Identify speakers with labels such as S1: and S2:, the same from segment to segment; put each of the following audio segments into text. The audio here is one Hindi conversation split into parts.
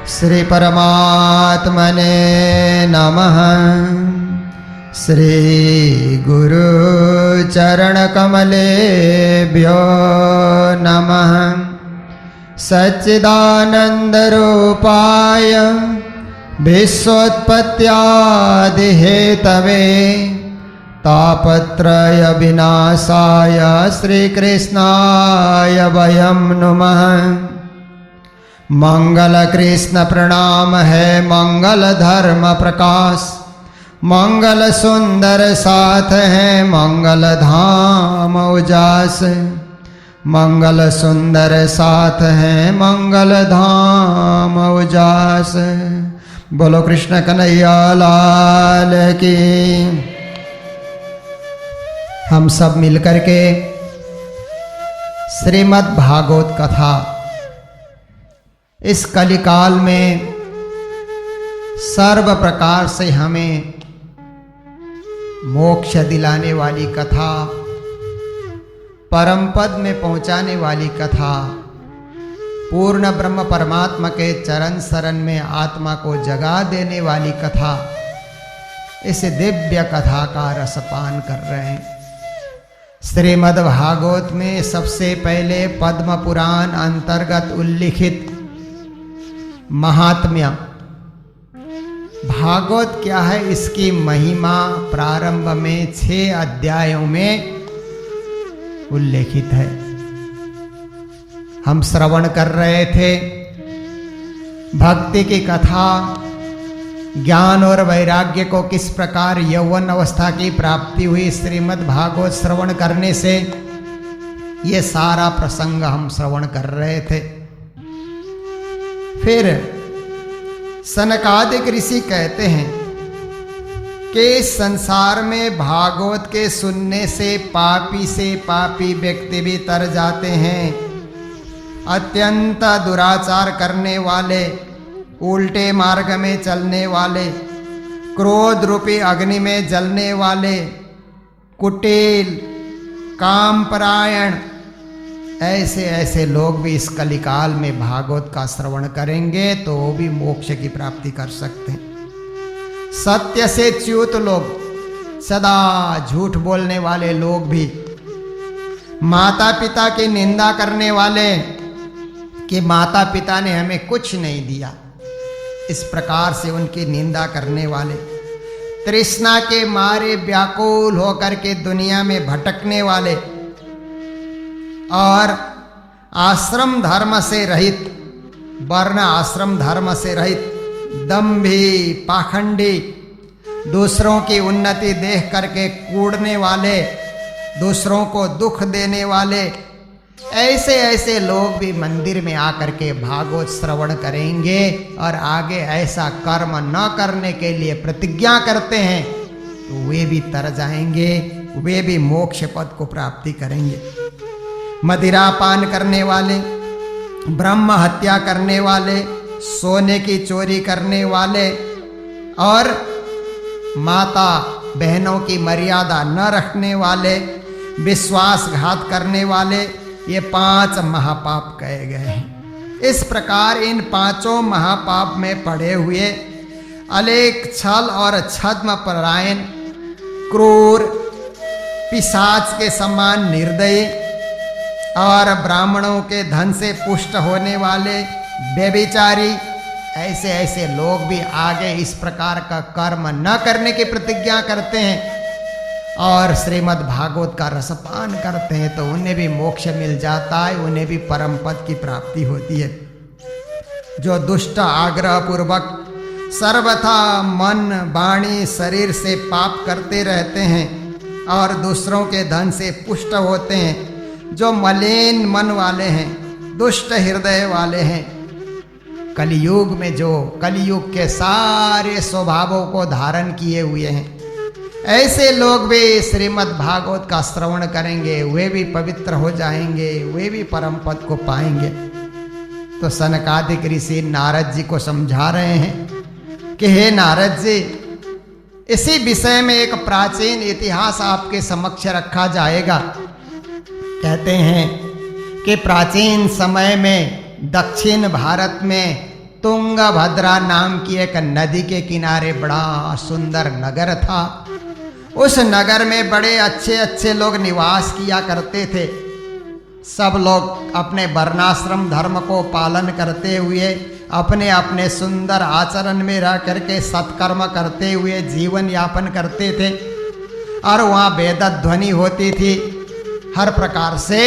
S1: श्री परमात्मने नमः। श्री गुरु चरण कमलेभ्यो नमः। सच्चिदानंद रूपाय विश्वोत्पत्त्यादि हेतवे तापत्रय विनाशाय श्रीकृष्णाय वयं नुमः। मंगल कृष्ण प्रणाम है मंगल धर्म प्रकाश, मंगल सुंदर साथ है मंगल धाम उजास। मंगल सुंदर साथ है मंगल धाम उजास। बोलो कृष्ण कन्हैया लाल की। हम सब मिलकर के श्रीमद् भागवत कथा इस कलिकाल में सर्व प्रकार से हमें मोक्ष दिलाने वाली कथा, परम पद में पहुंचाने वाली कथा, पूर्ण ब्रह्म परमात्मा के चरण शरण में आत्मा को जगा देने वाली कथा, इस दिव्य कथा का रसपान कर रहे हैं। श्रीमद् भागवत में सबसे पहले पद्म पुराण अंतर्गत उल्लिखित महात्म्य भागवत क्या है, इसकी महिमा प्रारंभ में 6 अध्यायों में उल्लेखित है। हम श्रवण कर रहे थे भक्ति की कथा, ज्ञान और वैराग्य को किस प्रकार यौवन अवस्था की प्राप्ति हुई श्रीमद् भागवत श्रवण करने से, ये सारा प्रसंग हम श्रवण कर रहे थे। फिर सनकादिक ऋषि कहते हैं कि संसार में भागवत के सुनने से पापी व्यक्ति भी तर जाते हैं। अत्यंत दुराचार करने वाले, उल्टे मार्ग में चलने वाले, क्रोध रूपी अग्नि में जलने वाले, कुटिल, कामपरायण, ऐसे ऐसे लोग भी इस कलिकाल में भागवत का श्रवण करेंगे तो वो भी मोक्ष की प्राप्ति कर सकते हैं। सत्य से च्युत लोग, सदा झूठ बोलने वाले लोग भी, माता पिता की निंदा करने वाले कि माता पिता ने हमें कुछ नहीं दिया, इस प्रकार से उनकी निंदा करने वाले, तृष्णा के मारे व्याकुल होकर के दुनिया में भटकने वाले और आश्रम धर्म से रहित, वर्ण आश्रम धर्म से रहित, दंभी, पाखंडी, दूसरों की उन्नति देख करके कूड़ने वाले, दूसरों को दुख देने वाले, ऐसे ऐसे लोग भी मंदिर में आकर के भागवत श्रवण करेंगे और आगे ऐसा कर्म न करने के लिए प्रतिज्ञा करते हैं तो वे भी तर जाएंगे, वे भी मोक्ष पद को प्राप्ति करेंगे। मदिरा पान करने वाले, ब्रह्म हत्या करने वाले, सोने की चोरी करने वाले और माता बहनों की मर्यादा न रखने वाले, विश्वासघात करने वाले, ये 5 महापाप कहे गए हैं। इस प्रकार इन 5 महापाप में पड़े हुए अलेख छल और छद्म परायण, क्रूर, पिशाच के समान निर्दयी और ब्राह्मणों के धन से पुष्ट होने वाले व्यभिचारी, ऐसे ऐसे लोग भी आगे इस प्रकार का कर्म न करने की प्रतिज्ञा करते हैं और श्रीमद् भागवत का रसपान करते हैं तो उन्हें भी मोक्ष मिल जाता है, उन्हें भी परम पद की प्राप्ति होती है। जो दुष्ट आग्रह पूर्वक सर्वथा मन, वाणी, शरीर से पाप करते रहते हैं और दूसरों के धन से पुष्ट होते हैं, जो मलिन मन वाले हैं, दुष्ट हृदय वाले हैं, कलियुग में जो कलियुग के सारे स्वभावों को धारण किए हुए हैं, ऐसे लोग भी श्रीमद् भागवत का श्रवण करेंगे, वे भी पवित्र हो जाएंगे, वे भी परम पद को पाएंगे। तो सनकादिक ऋषि नारद जी को समझा रहे हैं कि हे नारद जी, इसी विषय में एक प्राचीन इतिहास आपके समक्ष रखा जाएगा। कहते हैं कि प्राचीन समय में दक्षिण भारत में तुंगभद्रा नाम की एक नदी के किनारे बड़ा सुंदर नगर था। उस नगर में बड़े अच्छे अच्छे लोग निवास किया करते थे। सब लोग अपने वर्णाश्रम धर्म को पालन करते हुए अपने अपने सुंदर आचरण में रह करके सत्कर्म करते हुए जीवन यापन करते थे। और वहाँ वेद ध्वनि होती थी। हर प्रकार से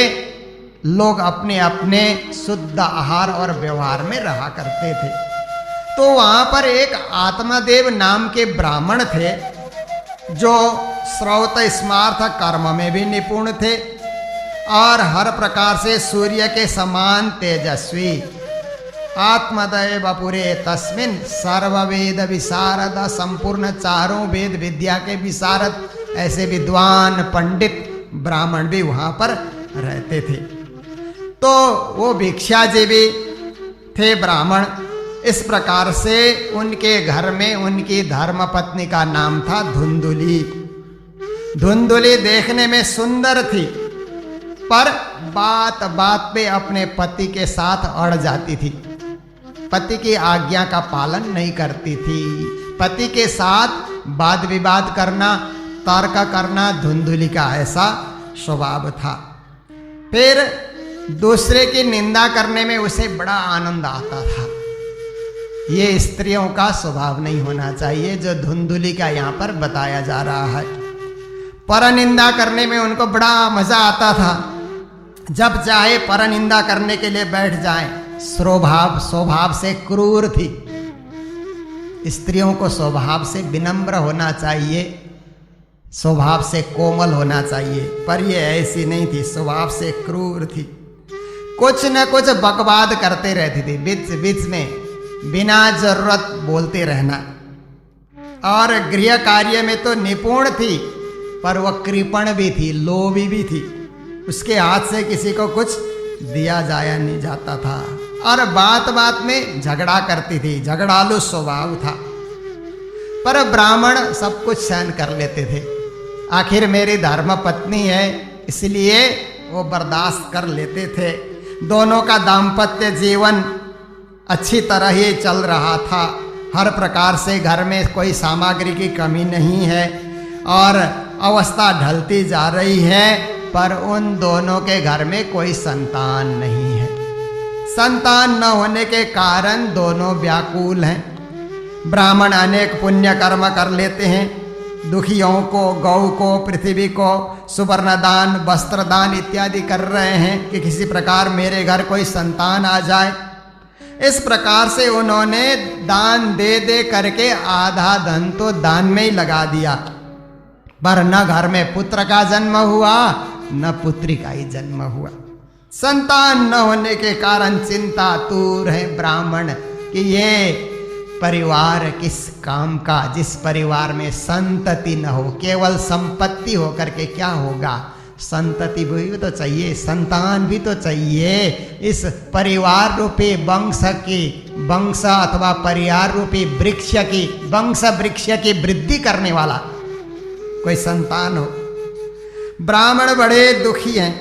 S1: लोग अपने अपने शुद्ध आहार और व्यवहार में रहा करते थे। तो वहाँ पर एक आत्मदेव नाम के ब्राह्मण थे जो श्रौत स्मार्थ कर्म में भी निपुण थे और हर प्रकार से सूर्य के समान तेजस्वी। आत्मदेव पुरे तस्मिन सर्ववेद विशारद, संपूर्ण चारों वेद विद्या के विशारद ऐसे विद्वान पंडित ब्राह्मण भी वहाँ पर रहते थे। तो वो भिक्षाजीवी थे ब्राह्मण। इस प्रकार से उनके घर में उनकी धर्मपत्नी का नाम था धुंधुली। धुंधुली देखने में सुंदर थी पर बात बात पे अपने पति के साथ अड़ जाती थी। पति की आज्ञा का पालन नहीं करती थी। पति के साथ वाद विवाद करना, तर्क करना धुंधुली का ऐसा स्वभाव था। फिर दूसरे की निंदा करने में उसे बड़ा आनंद आता था। ये स्त्रियों का स्वभाव नहीं होना चाहिए जो धुंधुली का यहाँ पर बताया जा रहा है। पर निंदा करने में उनको बड़ा मजा आता था। जब चाहे पर निंदा करने के लिए बैठ जाएं। स्वभाव से क्रूर थी। स्त्रियों को स्वभाव से विनम्र होना चाहिए, स्वभाव से कोमल होना चाहिए, पर ये ऐसी नहीं थी, स्वभाव से क्रूर थी। कुछ न कुछ बकवाद करते रहती थी, बीच बीच में बिना जरूरत बोलते रहना। और गृह कार्य में तो निपुण थी पर वह कृपण भी थी, लोभी भी थी। उसके हाथ से किसी को कुछ दिया जाया नहीं जाता था। और बात बात में झगड़ा करती थी, झगड़ालू स्वभाव था। पर ब्राह्मण सब कुछ सहन कर लेते थे। आखिर मेरी धर्म पत्नी है इसलिए वो बर्दाश्त कर लेते थे। दोनों का दाम्पत्य जीवन अच्छी तरह ही चल रहा था। हर प्रकार से घर में कोई सामग्री की कमी नहीं है और अवस्था ढलती जा रही है, पर उन दोनों के घर में कोई संतान नहीं है। संतान न होने के कारण दोनों व्याकुल हैं। ब्राह्मण अनेक पुण्य कर्म कर लेते हैं। दुखियों को, गौ को, पृथ्वी को सुवर्ण दान, वस्त्र दान इत्यादि कर रहे हैं कि किसी प्रकार मेरे घर कोई संतान आ जाए। इस प्रकार से उन्होंने दान दे दे करके आधा धन तो दान में ही लगा दिया, पर न घर में पुत्र का जन्म हुआ न पुत्री का ही जन्म हुआ। संतान न होने के कारण चिंतातुर है ब्राह्मण कि ये परिवार किस काम का, जिस परिवार में संतति न हो, केवल संपत्ति होकर के क्या होगा। संतति भी तो चाहिए, संतान भी तो चाहिए। इस परिवार रूपी वंश अथवा परिवार रूपी वंश वृक्ष की वृद्धि करने वाला कोई संतान हो। ब्राह्मण बड़े दुखी हैं।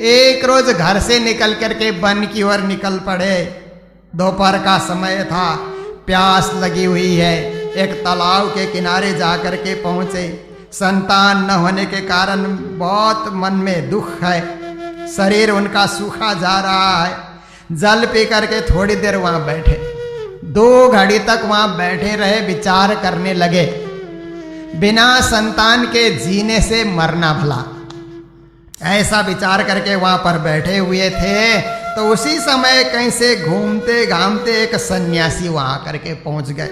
S1: एक रोज घर से निकल करके वन की ओर निकल पड़े। दोपहर का समय था, प्यास लगी हुई है। एक तालाब के किनारे जाकर के पहुंचे। संतान न होने के कारण बहुत मन में दुख है। शरीर उनका सूखा जा रहा है। जल पी करके थोड़ी देर वहां बैठे। 2 घड़ी तक वहां बैठे रहे, विचार करने लगे बिना संतान के जीने से मरना भला। ऐसा विचार करके वहां पर बैठे हुए थे तो उसी समय कहीं से घूमते घामते एक सन्यासी वहां करके पहुंच गए।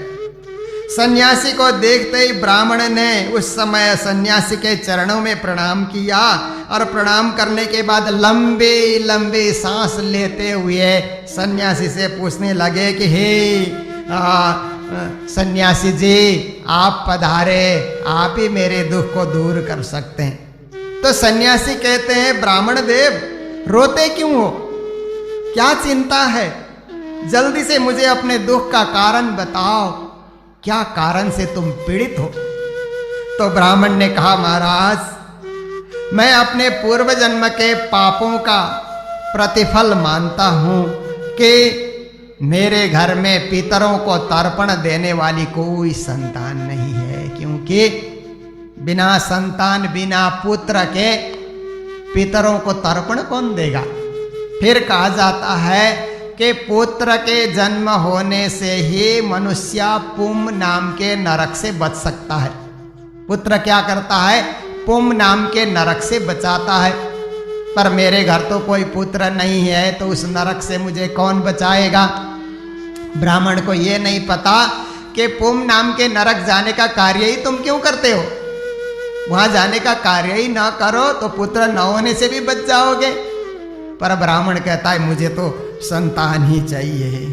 S1: सन्यासी को देखते ही ब्राह्मण ने उस समय सन्यासी के चरणों में प्रणाम किया और प्रणाम करने के बाद लंबी लंबी सांस लेते हुए सन्यासी से पूछने लगे कि हे सन्यासी जी, आप पधारे, आप ही मेरे दुख को दूर कर सकते हैं। तो सन्यासी कहते हैं, ब्राह्मण देव रोते क्यों हो, क्या चिंता है? जल्दी से मुझे अपने दुख का कारण बताओ, क्या कारण से तुम पीड़ित हो? तो ब्राह्मण ने कहा, महाराज, मैं अपने पूर्व जन्म के पापों का प्रतिफल मानता हूं कि मेरे घर में पितरों को तर्पण देने वाली कोई संतान नहीं है, क्योंकि बिना संतान बिना पुत्र के पितरों को तर्पण कौन देगा। फिर कहा जाता है कि पुत्र के जन्म होने से ही मनुष्य पुम नाम के नरक से बच सकता है। पुत्र क्या करता है, पुम नाम के नरक से बचाता है। पर मेरे घर तो कोई पुत्र नहीं है, तो उस नरक से मुझे कौन बचाएगा। ब्राह्मण को ये नहीं पता कि पुम नाम के नरक जाने का कार्य ही तुम क्यों करते हो। वहां जाने का कार्य ही ना करो तो पुत्र न होने से भी बच जाओगे। पर ब्राह्मण कहता है मुझे तो संतान ही चाहिए।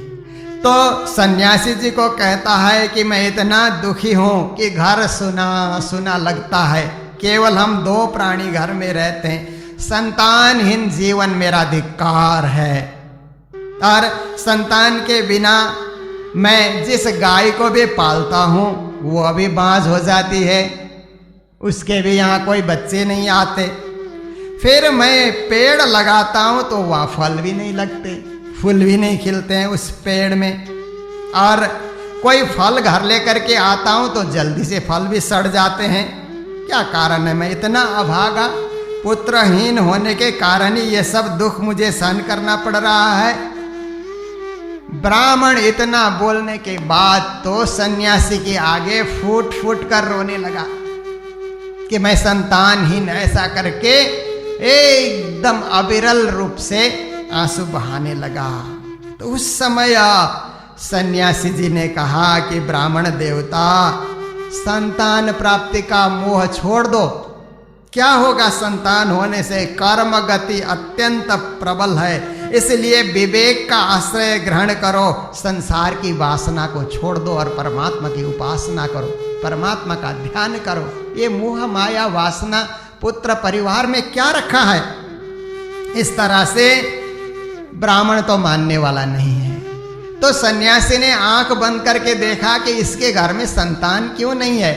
S1: तो सन्यासी जी को कहता है कि मैं इतना दुखी हूं कि घर सुना सुना लगता है। केवल हम 2 प्राणी घर में रहते हैं, संतानहीन जीवन मेरा धिक्कार है। और संतान के बिना मैं जिस गाय को भी पालता हूं वो अभी बांझ हो जाती है, उसके भी यहाँ कोई बच्चे नहीं आते। फिर मैं पेड़ लगाता हूं तो वहाँ फल भी नहीं लगते, फूल भी नहीं खिलते हैं उस पेड़ में। और कोई फल घर लेकर के आता हूं तो जल्दी से फल भी सड़ जाते हैं। क्या कारण है, मैं इतना अभागा, पुत्रहीन होने के कारण ही ये सब दुख मुझे सहन करना पड़ रहा है। ब्राह्मण इतना बोलने के बाद तो सन्यासी के आगे फूट फूट कर रोने लगा कि मैं संतानहीन, ऐसा करके एकदम अविरल रूप से आंसू बहाने लगा। तो उस समय सन्यासी जी ने कहा कि ब्राह्मण देवता, संतान प्राप्ति का मोह छोड़ दो। क्या होगा संतान होने से, कर्म गति अत्यंत प्रबल है, इसलिए विवेक का आश्रय ग्रहण करो, संसार की वासना को छोड़ दो और परमात्मा की उपासना करो, परमात्मा का ध्यान करो। ये मोह माया वासना पुत्र परिवार में क्या रखा है। इस तरह से ब्राह्मण तो मानने वाला नहीं है। तो सन्यासी ने आंख बंद करके देखा कि इसके घर में संतान क्यों नहीं है।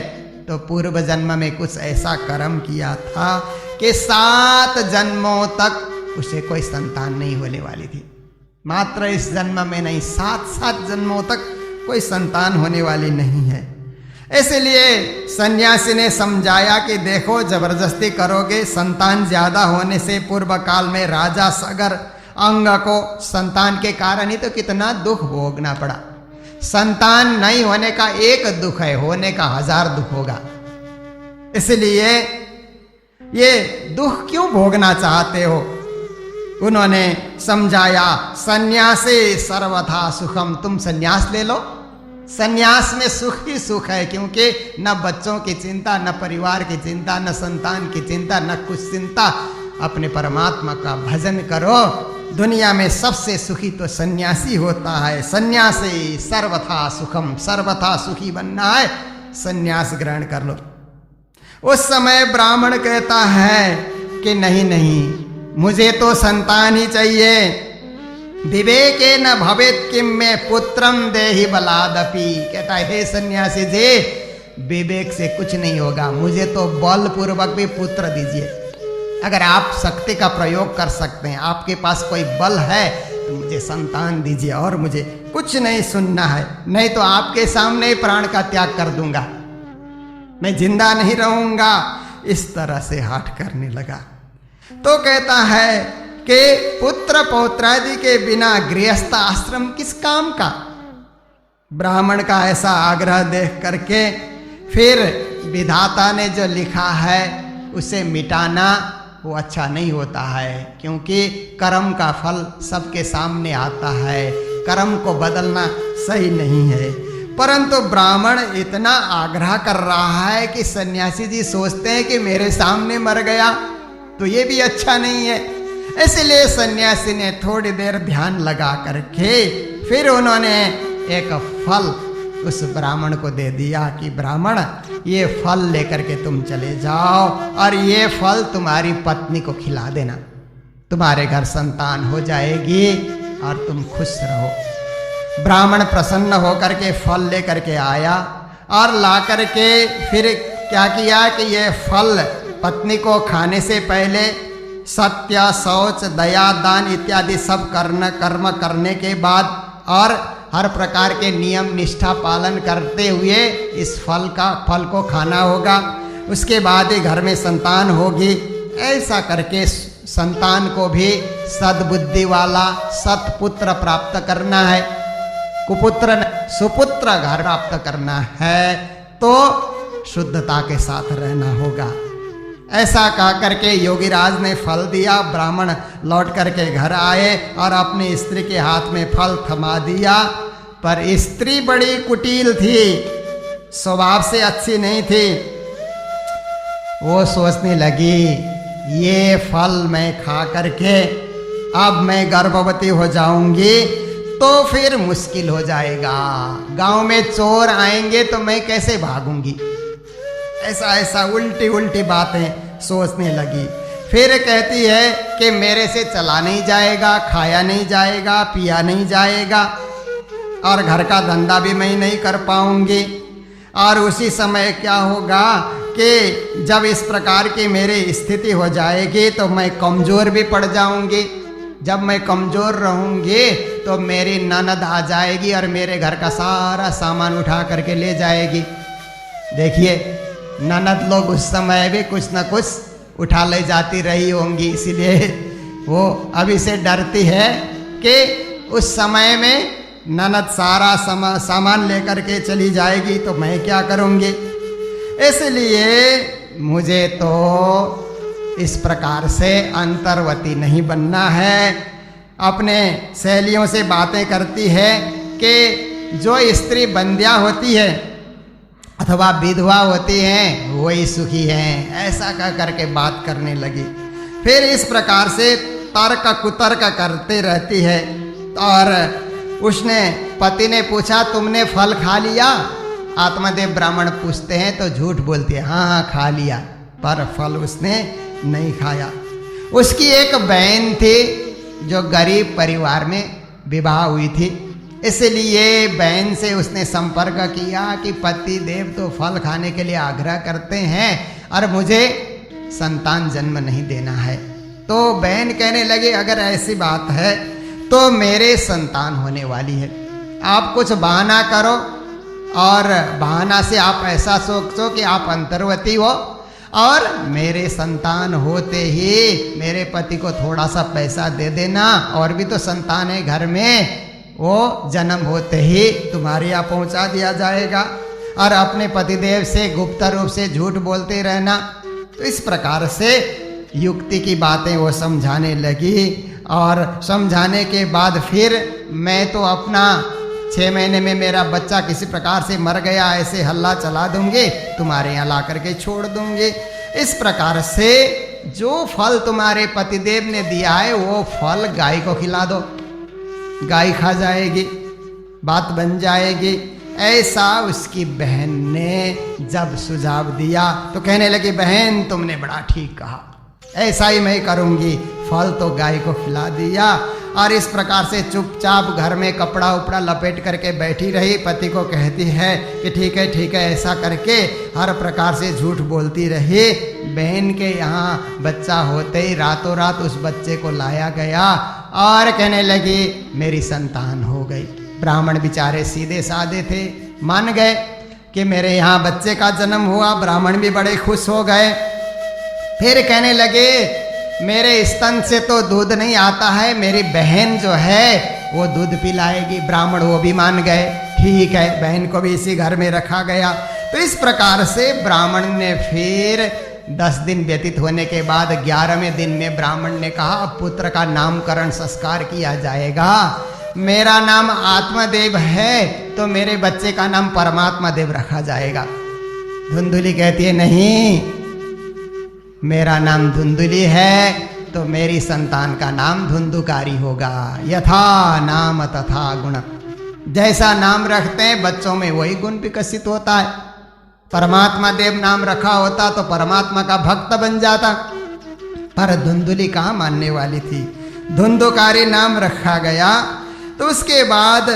S1: तो पूर्व जन्म में कुछ ऐसा कर्म किया था कि 7 जन्मों तक उसे कोई संतान नहीं होने वाली थी। मात्र इस जन्म में नहीं, 7 जन्मों तक कोई संतान होने वाली नहीं है। इसलिए सन्यासी ने समझाया कि देखो, जबरदस्ती करोगे, संतान ज्यादा होने से पूर्व काल में राजा सगर अंग को संतान के कारण ही तो कितना दुख भोगना पड़ा। संतान नहीं होने का एक दुख है, होने का 1000 दुख होगा। इसलिए ये दुख क्यों भोगना चाहते हो। उन्होंने समझाया, सन्यासे सर्वथा सुखम, तुम सन्यास ले लो, सन्यास में सुख ही सुख है, क्योंकि न बच्चों की चिंता, न परिवार की चिंता, न संतान की चिंता, न कुछ चिंता। अपने परमात्मा का भजन करो। दुनिया में सबसे सुखी तो सन्यासी होता है। सन्यासी सर्वथा सुखम, सर्वथा सुखी बनना है, सन्यास ग्रहण कर लो। उस समय ब्राह्मण कहता है कि नहीं नहीं, मुझे तो संतान ही चाहिए। विवेके न भवेत किम में पुत्रम देहि बलादपि। कहता है, हे सन्यासी जी, विवेक से कुछ नहीं होगा, मुझे तो बलपूर्वक भी पुत्र दीजिए। अगर आप शक्ति का प्रयोग कर सकते हैं, आपके पास कोई बल है, तो मुझे संतान दीजिए और मुझे कुछ नहीं सुनना है, नहीं तो आपके सामने ही प्राण का त्याग कर दूंगा, मैं जिंदा नहीं रहूंगा। इस तरह से हठ करने लगा। तो कहता है कि पुत्र पौत्रादि के बिना गृहस्थ आश्रम किस काम का। ब्राह्मण का ऐसा आग्रह देख करके फिर विधाता ने जो लिखा है उसे मिटाना वो अच्छा नहीं होता है, क्योंकि कर्म का फल सबके सामने आता है, कर्म को बदलना सही नहीं है। परंतु ब्राह्मण इतना आग्रह कर रहा है कि सन्यासी जी सोचते हैं कि मेरे सामने मर गया तो ये भी अच्छा नहीं है। इसलिए सन्यासी ने थोड़ी देर ध्यान लगा करके फिर उन्होंने एक फल उस ब्राह्मण को दे दिया कि ब्राह्मण, ये फल लेकर के तुम चले जाओ और ये फल तुम्हारी पत्नी को खिला देना, तुम्हारे घर संतान हो जाएगी और तुम खुश रहो। ब्राह्मण प्रसन्न होकर के फल लेकर के आया और ला करके फिर क्या किया कि ये फल पत्नी को खाने से पहले सत्य, शौच, दया, दान इत्यादि सब कर्म करने के बाद और हर प्रकार के नियम निष्ठा पालन करते हुए इस फल को खाना होगा, उसके बाद ही घर में संतान होगी। ऐसा करके संतान को भी सद्बुद्धि वाला सत्पुत्र प्राप्त करना है, कुपुत्र सुपुत्र घर प्राप्त करना है, तो शुद्धता के साथ रहना होगा। ऐसा कह करके योगीराज ने फल दिया। ब्राह्मण लौट करके घर आए और अपनी स्त्री के हाथ में फल थमा दिया। पर स्त्री बड़ी कुटिल थी, स्वभाव से अच्छी नहीं थी। वो सोचने लगी ये फल मैं खा करके अब मैं गर्भवती हो जाऊंगी तो फिर मुश्किल हो जाएगा, गांव में चोर आएंगे तो मैं कैसे भागूंगी। ऐसा उल्टी उल्टी बातें सोचने लगी। फिर कहती है कि मेरे से चला नहीं जाएगा, खाया नहीं जाएगा, पिया नहीं जाएगा और घर का धंधा भी मैं नहीं कर पाऊंगी। और उसी समय क्या होगा कि जब इस प्रकार की मेरी स्थिति हो जाएगी तो मैं कमज़ोर भी पड़ जाऊंगी। जब मैं कमज़ोर रहूंगी तो मेरी ननद आ जाएगी और मेरे घर का सारा सामान उठा करके ले जाएगी। देखिए ननद लोग उस समय भी कुछ न कुछ उठा ले जाती रही होंगी, इसीलिए वो अभी से डरती है कि उस समय में ननद सारा सामान लेकर के चली जाएगी तो मैं क्या करूँगी। इसलिए मुझे तो इस प्रकार से अंतर्वती नहीं बनना है। अपने सहेलियों से बातें करती है कि जो स्त्री बंध्या होती है अथवा विधवा होती हैं वही सुखी हैं, ऐसा कह करके बात करने लगी। फिर इस प्रकार से तर्क कुतर्क करते रहती है। और उसने पति ने पूछा तुमने फल खा लिया? आत्मदेव ब्राह्मण पूछते हैं तो झूठ बोलती है, हाँ खा लिया, पर फल उसने नहीं खाया। उसकी एक बहन थी जो गरीब परिवार में विवाह हुई थी, इसलिए बहन से उसने संपर्क किया कि पति देव तो फल खाने के लिए आग्रह करते हैं और मुझे संतान जन्म नहीं देना है। तो बहन कहने लगी अगर ऐसी बात है तो मेरे संतान होने वाली है, आप कुछ बहाना करो और बहाना से आप ऐसा सोचो कि आप अंतर्वती हो और मेरे संतान होते ही मेरे पति को थोड़ा सा पैसा दे देना, और भी तो संतान है घर में, वो जन्म होते ही तुम्हारे यहाँ पहुँचा दिया जाएगा। और अपने पतिदेव से गुप्त रूप से झूठ बोलते रहना। तो इस प्रकार से युक्ति की बातें वो समझाने लगी। और समझाने के बाद फिर मैं तो अपना 6 महीने में मेरा बच्चा किसी प्रकार से मर गया ऐसे हल्ला चला दूंगी, तुम्हारे यहाँ ला करके छोड़ दूंगी। इस प्रकार से जो फल तुम्हारे पतिदेव ने दिया है वो फल गाय को खिला दो, गाय खा जाएगी, बात बन जाएगी। ऐसा उसकी बहन ने जब सुझाव दिया तो कहने लगी बहन तुमने बड़ा ठीक कहा, ऐसा ही मैं करूँगी। फल तो गाय को खिला दिया और इस प्रकार से चुपचाप घर में कपड़ा उपड़ा लपेट करके बैठी रही। पति को कहती है कि ठीक है ऐसा करके हर प्रकार से झूठ बोलती रही। बहन के यहाँ बच्चा होते ही रातों रात उस बच्चे को लाया गया और कहने लगी मेरी संतान हो गई। ब्राह्मण बेचारे सीधे साधे थे, मान गए कि मेरे यहाँ बच्चे का जन्म हुआ। ब्राह्मण भी बड़े खुश हो गए। फिर कहने लगे मेरे स्तन से तो दूध नहीं आता है, मेरी बहन जो है वो दूध पिलाएगी। ब्राह्मण वो भी मान गए, ठीक है, बहन को भी इसी घर में रखा गया। तो इस प्रकार से ब्राह्मण ने फिर 10 दिन व्यतीत होने के बाद 11वें दिन में ब्राह्मण ने कहा अब पुत्र का नामकरण संस्कार किया जाएगा। मेरा नाम आत्मदेव है तो मेरे बच्चे का नाम परमात्मा देव रखा जाएगा। धुंधुली कहती है नहीं, मेरा नाम धुंधुली है तो मेरी संतान का नाम धुंधुकारी होगा। यथा नाम तथा गुण, जैसा नाम रखते हैं बच्चों में वही गुण विकसित होता है। परमात्मा देव नाम रखा होता तो परमात्मा का भक्त बन जाता, पर धुंधुली कहाँ मानने वाली थी। धुंधुकारी नाम रखा गया। तो उसके बाद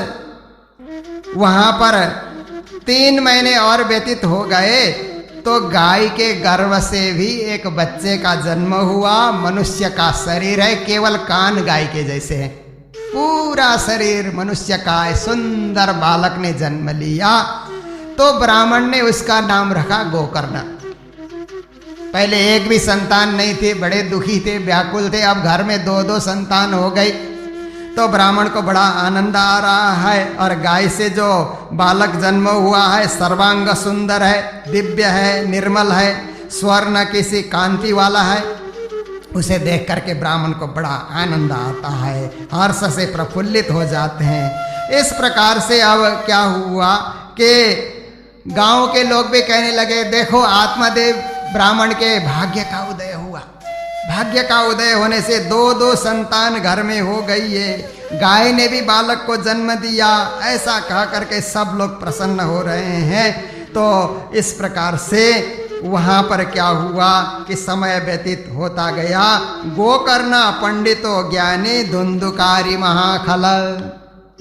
S1: वहाँ पर 3 महीने और व्यतीत हो गए तो गाय के गर्भ से भी एक बच्चे का जन्म हुआ। मनुष्य का शरीर है, केवल कान गाय के जैसे हैं। पूरा शरीर मनुष्य का है, सुंदर बालक ने जन्म लिया तो ब्राह्मण ने उसका नाम रखा गोकर्ण। पहले एक भी संतान नहीं थे, बड़े दुखी थे, व्याकुल थे। अब घर में 2-2 संतान हो गई तो ब्राह्मण को बड़ा आनंद आ रहा है। और गाय से जो बालक जन्म हुआ है सर्वांग सुंदर है, दिव्य है, निर्मल है, स्वर्ण किसी कांति वाला है। उसे देख करके ब्राह्मण को बड़ा आनंद आता है, हर्ष से प्रफुल्लित हो जाते हैं। इस प्रकार से अब क्या हुआ कि गांव के लोग भी कहने लगे, देखो आत्मादेव ब्राह्मण के भाग्य का उदय हुआ। भाग्य का उदय होने से 2-2 संतान घर में हो गई है। गाय ने भी बालक को जन्म दिया। ऐसा कह करके सब लोग प्रसन्न हो रहे हैं। तो इस प्रकार से वहाँ पर क्या हुआ कि समय व्यतीत होता गया। गोकर्ण पंडितो ज्ञानी धुंधुकारी महाखल।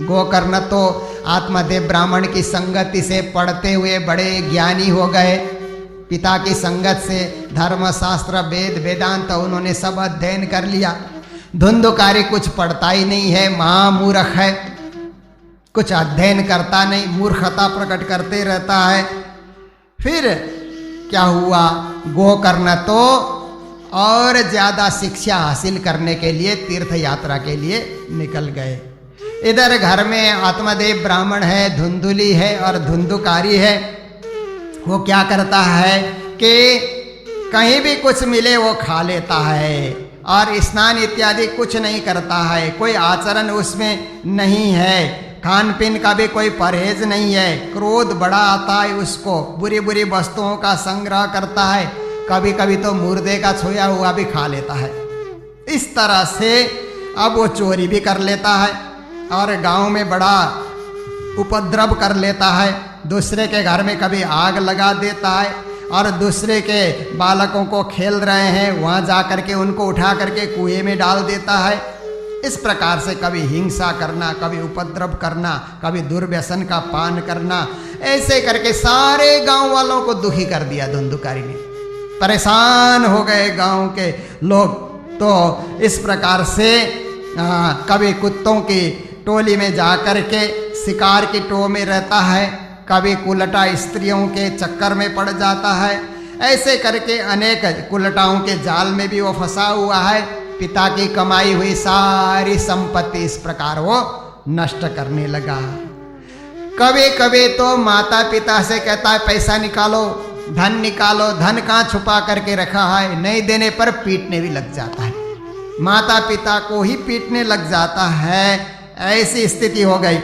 S1: गोकर्ण तो आत्मदेव ब्राह्मण की संगति से पढ़ते हुए बड़े ज्ञानी हो गए। पिता की संगत से धर्मशास्त्र वेद वेदांत उन्होंने सब अध्ययन कर लिया। धुंधुकारी कुछ पढ़ता ही नहीं है, महामूर्ख है, कुछ अध्ययन करता नहीं, मूर्खता प्रकट करते रहता है। फिर क्या हुआ, गोकर्ण तो और ज्यादा शिक्षा हासिल करने के लिए तीर्थ यात्रा के लिए निकल गए। इधर घर में आत्मदेव ब्राह्मण है, धुंधुली है और धुंधुकारी है। वो क्या करता है कि कहीं भी कुछ मिले वो खा लेता है और स्नान इत्यादि कुछ नहीं करता है। कोई आचरण उसमें नहीं है, खान पीन का भी कोई परहेज नहीं है। क्रोध बड़ा आता है उसको, बुरी बुरी वस्तुओं का संग्रह करता है, कभी कभी तो मुर्दे का छोया हुआ भी खा लेता है। इस तरह से अब वो चोरी भी कर लेता है और गांव में बड़ा उपद्रव कर लेता है। दूसरे के घर में कभी आग लगा देता है और दूसरे के बालकों को खेल रहे हैं वहाँ जा करके उनको उठा करके कुएं में डाल देता है। इस प्रकार से कभी हिंसा करना, कभी उपद्रव करना, कभी दुर्व्यसन का पान करना, ऐसे करके सारे गांव वालों को दुखी कर दिया धुंधुकारी ने। परेशान हो गए गांव के लोग। तो इस प्रकार से कभी कुत्तों की टोली में जा करके शिकार की टो में रहता है, कभी कुलटा स्त्रियों के चक्कर में पड़ जाता है। ऐसे करके अनेक कुलटाओं के जाल में भी वो फंसा हुआ है। पिता की कमाई हुई सारी संपत्ति इस प्रकार वो नष्ट करने लगा। कभी कभी तो माता पिता से कहता है पैसा निकालो, धन निकालो, धन कहाँ छुपा करके रखा है, नहीं देने पर पीटने भी लग जाता है, माता पिता को ही पीटने लग जाता है। ऐसी स्थिति हो गई।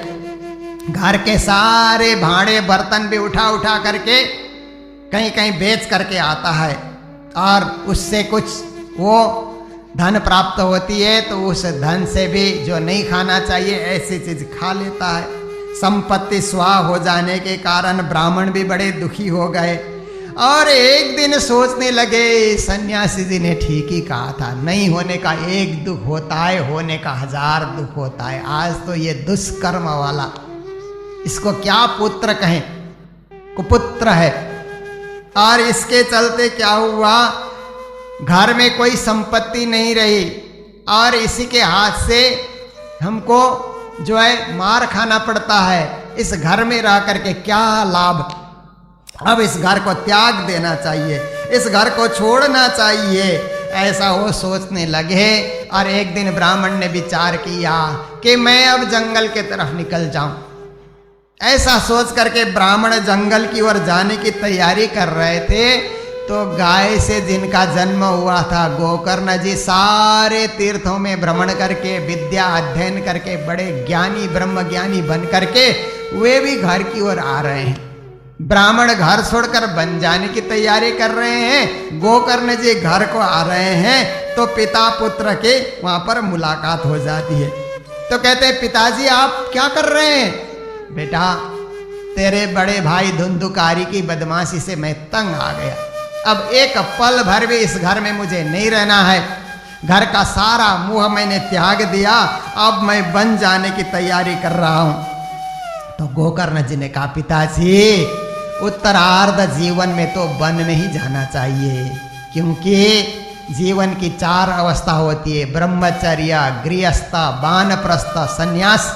S1: घर के सारे भांडे बर्तन भी उठा उठा करके कहीं कहीं बेच करके आता है और उससे कुछ वो धन प्राप्त होती है तो उस धन से भी जो नहीं खाना चाहिए ऐसी चीज खा लेता है। संपत्ति स्वाह हो जाने के कारण ब्राह्मण भी बड़े दुखी हो गए और एक दिन सोचने लगे, सन्यासी जी ने ठीक ही कहा था, नहीं होने का एक दुख होता है, होने का 1000 दुख होता है। आज तो ये दुष्कर्म वाला, इसको क्या पुत्र कहें, कुपुत्र है। और इसके चलते क्या हुआ, घर में कोई संपत्ति नहीं रही और इसी के हाथ से हमको जो है मार खाना पड़ता है। इस घर में रह करके क्या लाभ, अब इस घर को त्याग देना चाहिए, इस घर को छोड़ना चाहिए, ऐसा वो सोचने लगे। और एक दिन ब्राह्मण ने विचार किया कि मैं अब जंगल के तरफ निकल जाऊं। ऐसा सोच करके ब्राह्मण जंगल की ओर जाने की तैयारी कर रहे थे तो गाय से जिनका जन्म हुआ था गोकर्ण जी सारे तीर्थों में भ्रमण करके विद्या अध्ययन करके बड़े ज्ञानी ब्रह्म ज्ञानी बन करके वे भी घर की ओर आ रहे हैं। ब्राह्मण घर छोड़कर बन जाने की तैयारी कर रहे हैं, गोकर्ण जी घर को आ रहे हैं तो पिता पुत्र के वहां पर मुलाकात हो जाती है। तो कहते हैं, पिताजी आप क्या कर रहे हैं? बेटा तेरे बड़े भाई धुंधुकारी की बदमाशी से मैं तंग आ गया, अब एक पल भर भी इस घर में मुझे नहीं रहना है, घर का सारा मोह मैंने त्याग दिया, अब मैं बन जाने की तैयारी कर रहा हूं। तो गोकर्ण जी ने कहा, पिताजी उत्तरार्ध जीवन में तो वन में ही जाना चाहिए, क्योंकि जीवन की 4 अवस्था होती है, ब्रह्मचर्य, गृहस्थ, वानप्रस्थ, संन्यास।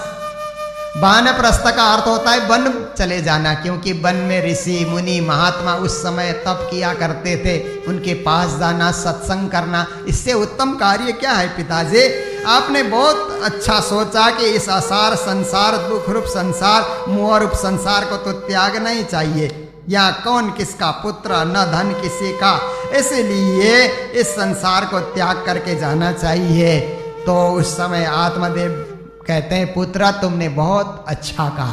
S1: वानप्रस्थ का अर्थ होता है वन चले जाना, क्योंकि वन में ऋषि मुनि महात्मा उस समय तप किया करते थे, उनके पास जाना, सत्संग करना, इससे उत्तम कार्य क्या है पिताजी? आपने बहुत अच्छा सोचा कि इस असार संसार, दुख रूप संसार, मोह रूप संसार को तो त्यागना ही चाहिए। या कौन किसका पुत्र, न धन किसी का, इसलिए इस संसार को त्याग करके जाना चाहिए। तो उस समय आत्मदेव कहते हैं, पुत्र तुमने बहुत अच्छा कहा,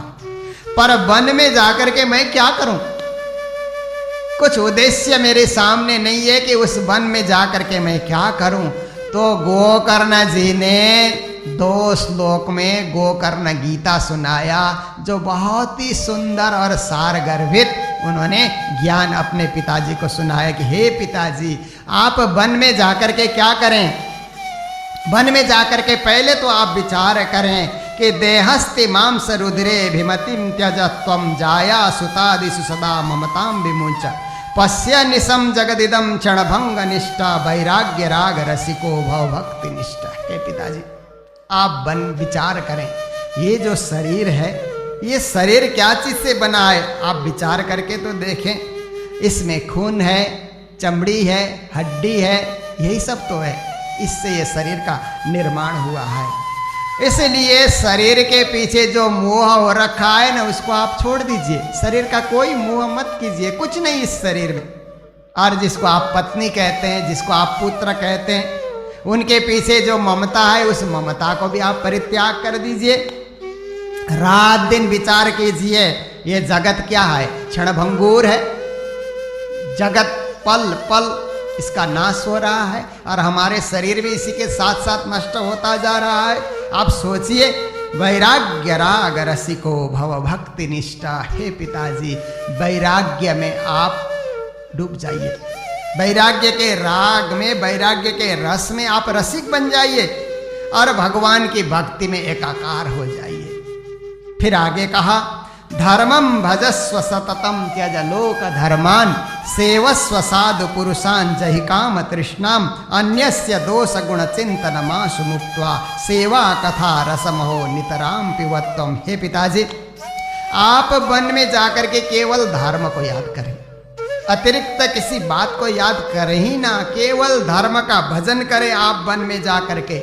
S1: पर वन में जाकर के मैं क्या करूं? कुछ उद्देश्य मेरे सामने नहीं है कि उस वन में जाकर के मैं क्या करूं। तो गोकर्ण जी ने 2 श्लोक में गोकर्ण गीता सुनाया, जो बहुत ही सुंदर और सार गर्भित उन्होंने ज्ञान अपने पिताजी को सुनाया कि हे पिताजी, आप वन में जाकर के क्या करें? वन में जाकर के पहले तो आप विचार करें कि देहस्ति मांस रुद्रे भिमतिम त्यज त्वं जाया सुतादिषु सदा ममतां विमुच पश्य निशम जगदिदम क्षणभंग निष्ठा वैराग्य राग रसिको भव भक्ति निष्ठा। हे पिताजी, आप विचार करें, ये जो शरीर है, ये शरीर क्या चीज से बना है? आप विचार करके तो देखें, इसमें खून है, चमड़ी है, हड्डी है, यही सब तो है, इससे ये शरीर का निर्माण हुआ है। इसलिए शरीर के पीछे जो मोह हो रखा है ना, उसको आप छोड़ दीजिए। शरीर का कोई मोह मत कीजिए, कुछ नहीं इस शरीर में। और जिसको आप पत्नी कहते हैं, जिसको आप पुत्र कहते हैं, उनके पीछे जो ममता है, उस ममता को भी आप परित्याग कर दीजिए। रात दिन विचार कीजिए, ये जगत क्या है? क्षणभंगुर है। जगत पल पल इसका नाश हो रहा है, और हमारे शरीर भी इसी के साथ साथ नष्ट होता जा रहा है। आप सोचिए, वैराग्य राग रसिको भव भक्ति निष्ठा। हे पिताजी, वैराग्य में आप डूब जाइए, वैराग्य के राग में, वैराग्य के रस में आप रसिक बन जाइए और भगवान की भक्ति में एकाकार हो जाइए। फिर आगे कहा, धर्मम भजस्व सततम त्यज लोक धर्मान सेवस्व साधु पुरुषान जहि काम तृष्णाम अन्यस्य दोष गुण चिंतन मासु मुक्त्वा सेवा कथा रसमहो नितराम पिबत्वम। हे पिताजी, आप वन में जाकर के केवल धर्म को याद करें, अतिरिक्त किसी बात को याद करें ही ना, केवल धर्म का भजन करें आप वन में जाकर के,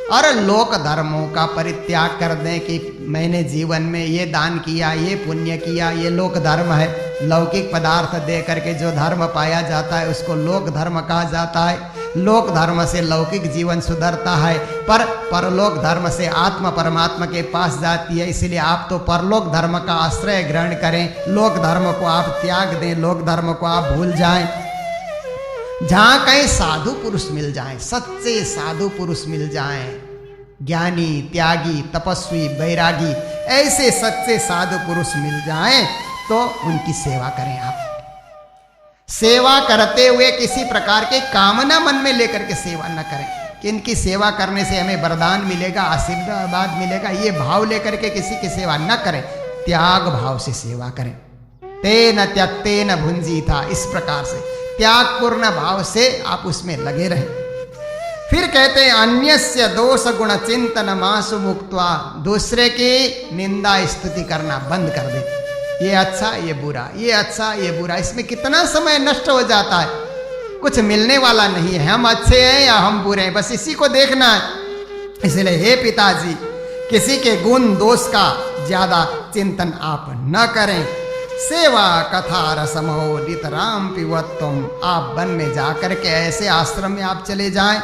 S1: और लोक धर्मों का परित्याग कर दें कि मैंने जीवन में ये दान किया, ये पुण्य किया, ये लोक धर्म है। लौकिक पदार्थ दे करके जो धर्म पाया जाता है उसको लोक धर्म कहा जाता है। लोक धर्म से लौकिक जीवन सुधरता है, पर परलोक धर्म से आत्मा परमात्मा के पास जाती है। इसलिए आप तो परलोक धर्म का आश्रय ग्रहण करें, लोक धर्म को आप त्याग दें, लोक धर्म को आप भूल जाएं। जहां कहीं साधु पुरुष मिल जाएं, सच्चे साधु पुरुष मिल जाएं, ज्ञानी, त्यागी, तपस्वी, बैरागी, ऐसे सच्चे साधु पुरुष मिल जाएं, तो उनकी सेवा करें आप। सेवा करते हुए किसी प्रकार के कामना मन में लेकर के सेवा न करें कि इनकी सेवा करने से हमें वरदान मिलेगा, आशीर्वाद मिलेगा, ये भाव लेकर के किसी की सेवा न करें। त्याग भाव से सेवा करें। तेन त्यक्तेन भुंजीथा, इस प्रकार से त्यागपूर्ण भाव से आप उसमें लगे रहें। फिर कहते हैं, अन्यस्य दोष गुण चिंतन मासु मुक्त्वा, दूसरे की निंदा स्तुति करना बंद कर दे। ये अच्छा, ये बुरा, ये अच्छा, ये बुरा, इसमें कितना समय नष्ट हो जाता है। कुछ मिलने वाला नहीं है, हम अच्छे हैं या हम बुरे हैं, बस इसी को देखना है। इसलिए हे पिताजी, किसी के गुण दोष का ज्यादा चिंतन आप न करें। सेवा कथा रसमो नितराम पिबत्वम, आप वन में जाकर के ऐसे आश्रम में आप चले जाएं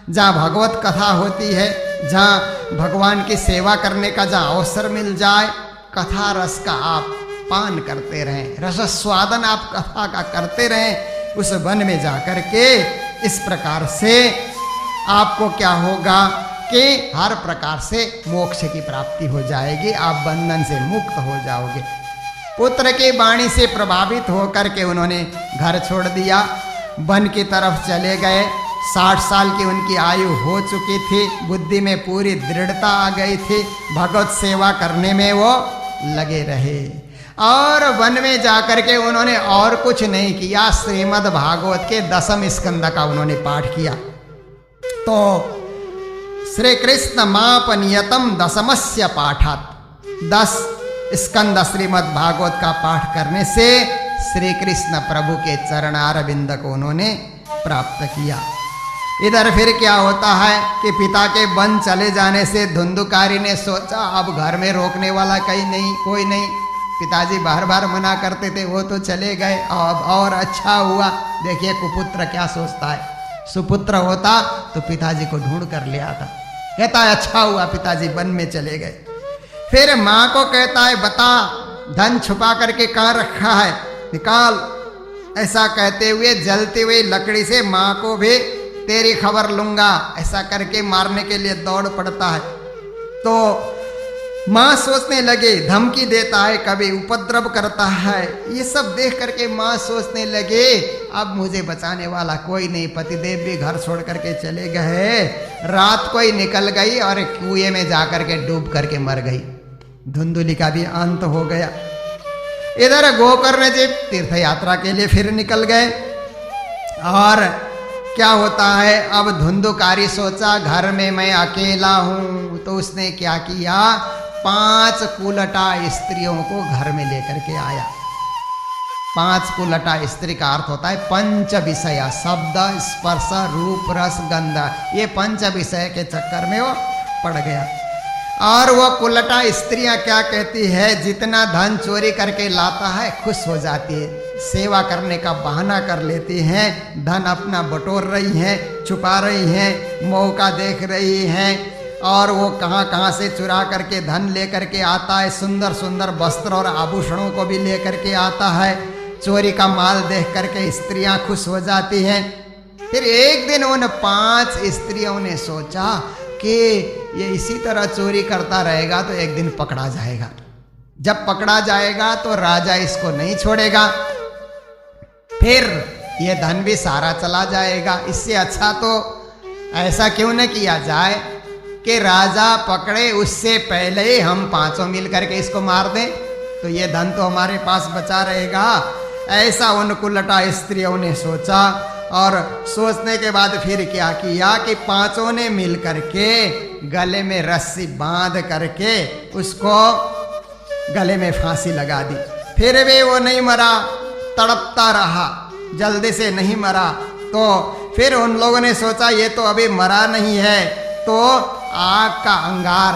S1: जहाँ भगवत कथा होती है, जहाँ भगवान की सेवा करने का जहाँ अवसर मिल जाए, कथा रस का आप पान करते रहें, रस स्वादन आप कथा का करते रहें उस वन में जाकर के। इस प्रकार से आपको क्या होगा कि हर प्रकार से मोक्ष की प्राप्ति हो जाएगी, आप बंधन से मुक्त हो जाओगे। पुत्र की वाणी से प्रभावित होकर के उन्होंने घर छोड़ दिया, वन की तरफ चले गए। 60 साल की उनकी आयु हो चुकी थी, बुद्धि में पूरी दृढ़ता आ गई थी, भगवत सेवा करने में वो लगे रहे। और वन में जाकर के उन्होंने और कुछ नहीं किया, श्रीमद् भागवत के 10वें स्कंद का उन्होंने पाठ किया। तो श्री कृष्ण माप नियतम 10मस्य पाठात, 10 स्कंद श्रीमद् भागवत का पाठ करने से श्री कृष्ण प्रभु के चरणारविंद को उन्होंने प्राप्त किया। इधर फिर क्या होता है कि पिता के वन चले जाने से धुंधुकारी ने सोचा अब घर में रोकने वाला कहीं नहीं, कोई नहीं। पिताजी बार बार मना करते थे, वो तो चले गए। अब और अच्छा हुआ, देखिए कुपुत्र क्या सोचता है, सुपुत्र होता तो पिताजी को ढूंढ कर ले आता। कहता है अच्छा हुआ पिताजी वन में चले गए। फिर माँ को कहता है बता धन छुपा करके कहाँ रखा है, निकाल। ऐसा कहते हुए जलती हुई लकड़ी से माँ को भी तेरी खबर लूंगा ऐसा करके मारने के लिए दौड़ पड़ता है। तो माँ सोचने लगे, धमकी देता है, कभी उपद्रव करता है। ये सब देख करके माँ सोचने लगे अब मुझे बचाने वाला कोई नहीं, पतिदेव भी घर छोड़ करके चले गए। रात को ही निकल गई और कुएं में जाकर के डूब करके मर गई। धुंधुली का भी अंत हो गया। इधर गोकर्ण जी तीर्थ यात्रा के लिए फिर निकल गए। और क्या होता है, अब धुंधुकारी सोचा घर में मैं अकेला हूं, तो उसने क्या किया, 5 कुलटा स्त्रियों को घर में लेकर के आया। 5 कुलटा स्त्री का अर्थ होता है पंच विषय, शब्द स्पर्श रूप रस गंध। ये 5 विषय के चक्कर में वो पड़ गया। और वो कुलटा स्त्रियां क्या कहती है, जितना धन चोरी करके लाता है खुश हो जाती है, सेवा करने का बहाना कर लेती हैं, धन अपना बटोर रही हैं, छुपा रही हैं, मौका देख रही हैं। और वो कहाँ कहाँ से चुरा करके धन लेकर के आता है, सुंदर सुंदर वस्त्र और आभूषणों को भी लेकर के आता है। चोरी का माल देख करके स्त्रियां खुश हो जाती हैं। फिर एक दिन उन 5 स्त्रियों ने सोचा कि ये इसी तरह चोरी करता रहेगा तो एक दिन पकड़ा जाएगा। जब पकड़ा जाएगा तो राजा इसको नहीं छोड़ेगा, फिर ये धन भी सारा चला जाएगा। इससे अच्छा तो ऐसा क्यों न किया जाए कि राजा पकड़े उससे पहले ही हम 5 मिल करके इसको मार दें, तो ये धन तो हमारे पास बचा रहेगा। ऐसा उन कुलटा स्त्रियों ने सोचा। और सोचने के बाद फिर क्या किया कि 5 ने मिल करके गले में रस्सी बांध करके उसको गले में फांसी लगा दी। फिर भी वो नहीं मरा, तड़पता रहा, जल्दी से नहीं मरा। तो फिर उन लोगों ने सोचा ये तो अभी मरा नहीं है, तो आग का अंगार,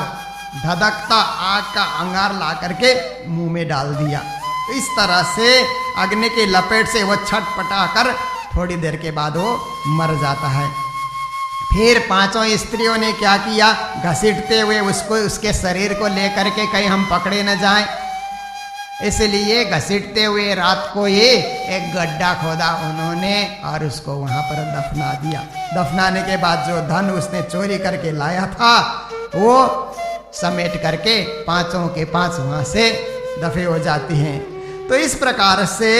S1: धधकता आग का अंगार ला करके मुंह में डाल दिया। तो इस तरह से अग्नि की लपेट से वो छटपटा कर थोड़ी देर के बाद वो मर जाता है। फिर 5 स्त्रियों ने क्या किया, घसीटते हुए उसको, उसके शरीर को लेकर के कहीं हम पकड़े न जाएं, इसलिए घसीटते हुए रात को ये एक गड्ढा खोदा उन्होंने और उसको वहां पर दफना दिया। दफनाने के बाद जो धन उसने चोरी करके लाया था वो समेट करके 5 के 5 वहां से दफे हो जाती हैं। तो इस प्रकार से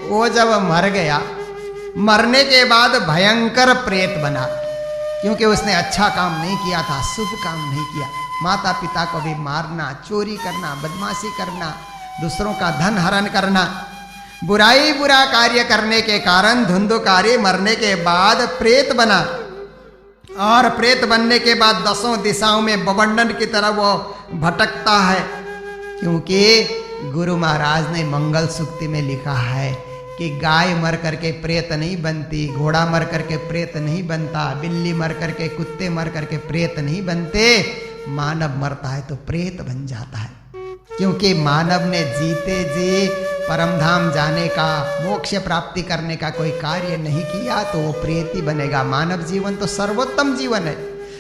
S1: वो जब मर गया, मरने के बाद भयंकर प्रेत बना, क्योंकि उसने अच्छा काम नहीं किया था, शुभ काम नहीं किया। माता पिता को भी मारना, चोरी करना, बदमाशी करना, दूसरों का धन हरण करना, बुरा कार्य करने के कारण धुंधुकारी मरने के बाद प्रेत बना। और प्रेत बनने के बाद 10 दिशाओं में बवंडन की तरह वो भटकता है, क्योंकि गुरु महाराज ने मंगल सूक्ति में लिखा है कि गाय मर करके प्रेत नहीं बनती, घोड़ा मर करके प्रेत नहीं बनता, बिल्ली मर करके, कुत्ते मर करके प्रेत नहीं बनते, मानव मरता है तो प्रेत बन जाता है। क्योंकि मानव ने जीते जी परमधाम जाने का, मोक्ष प्राप्ति करने का कोई कार्य नहीं किया तो वो प्रेत ही बनेगा। मानव जीवन तो सर्वोत्तम जीवन है,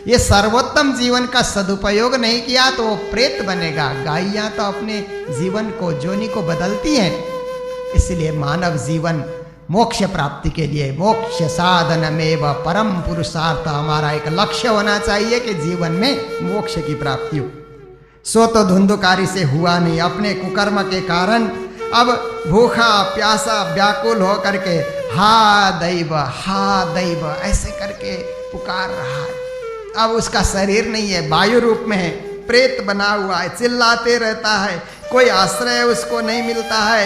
S1: ये सर्वोत्तम जीवन का सदुपयोग नहीं किया तो वो प्रेत बनेगा। गायियाँ तो अपने जीवन को, जोनि को बदलती हैं, इसलिए मानव जीवन मोक्ष प्राप्ति के लिए मोक्ष साधनमेव परम पुरुषार्थ, हमारा एक लक्ष्य होना चाहिए कि जीवन में मोक्ष की प्राप्ति हो। सो तो धुंधुकारी से हुआ नहीं, अपने कुकर्म के कारण अब भूखा प्यासा व्याकुल हो करके हा दैव ऐसे करके पुकार रहा है। अब उसका शरीर नहीं है, वायु रूप में है, प्रेत बना हुआ है, चिल्लाते रहता है, कोई आश्रय उसको नहीं मिलता है।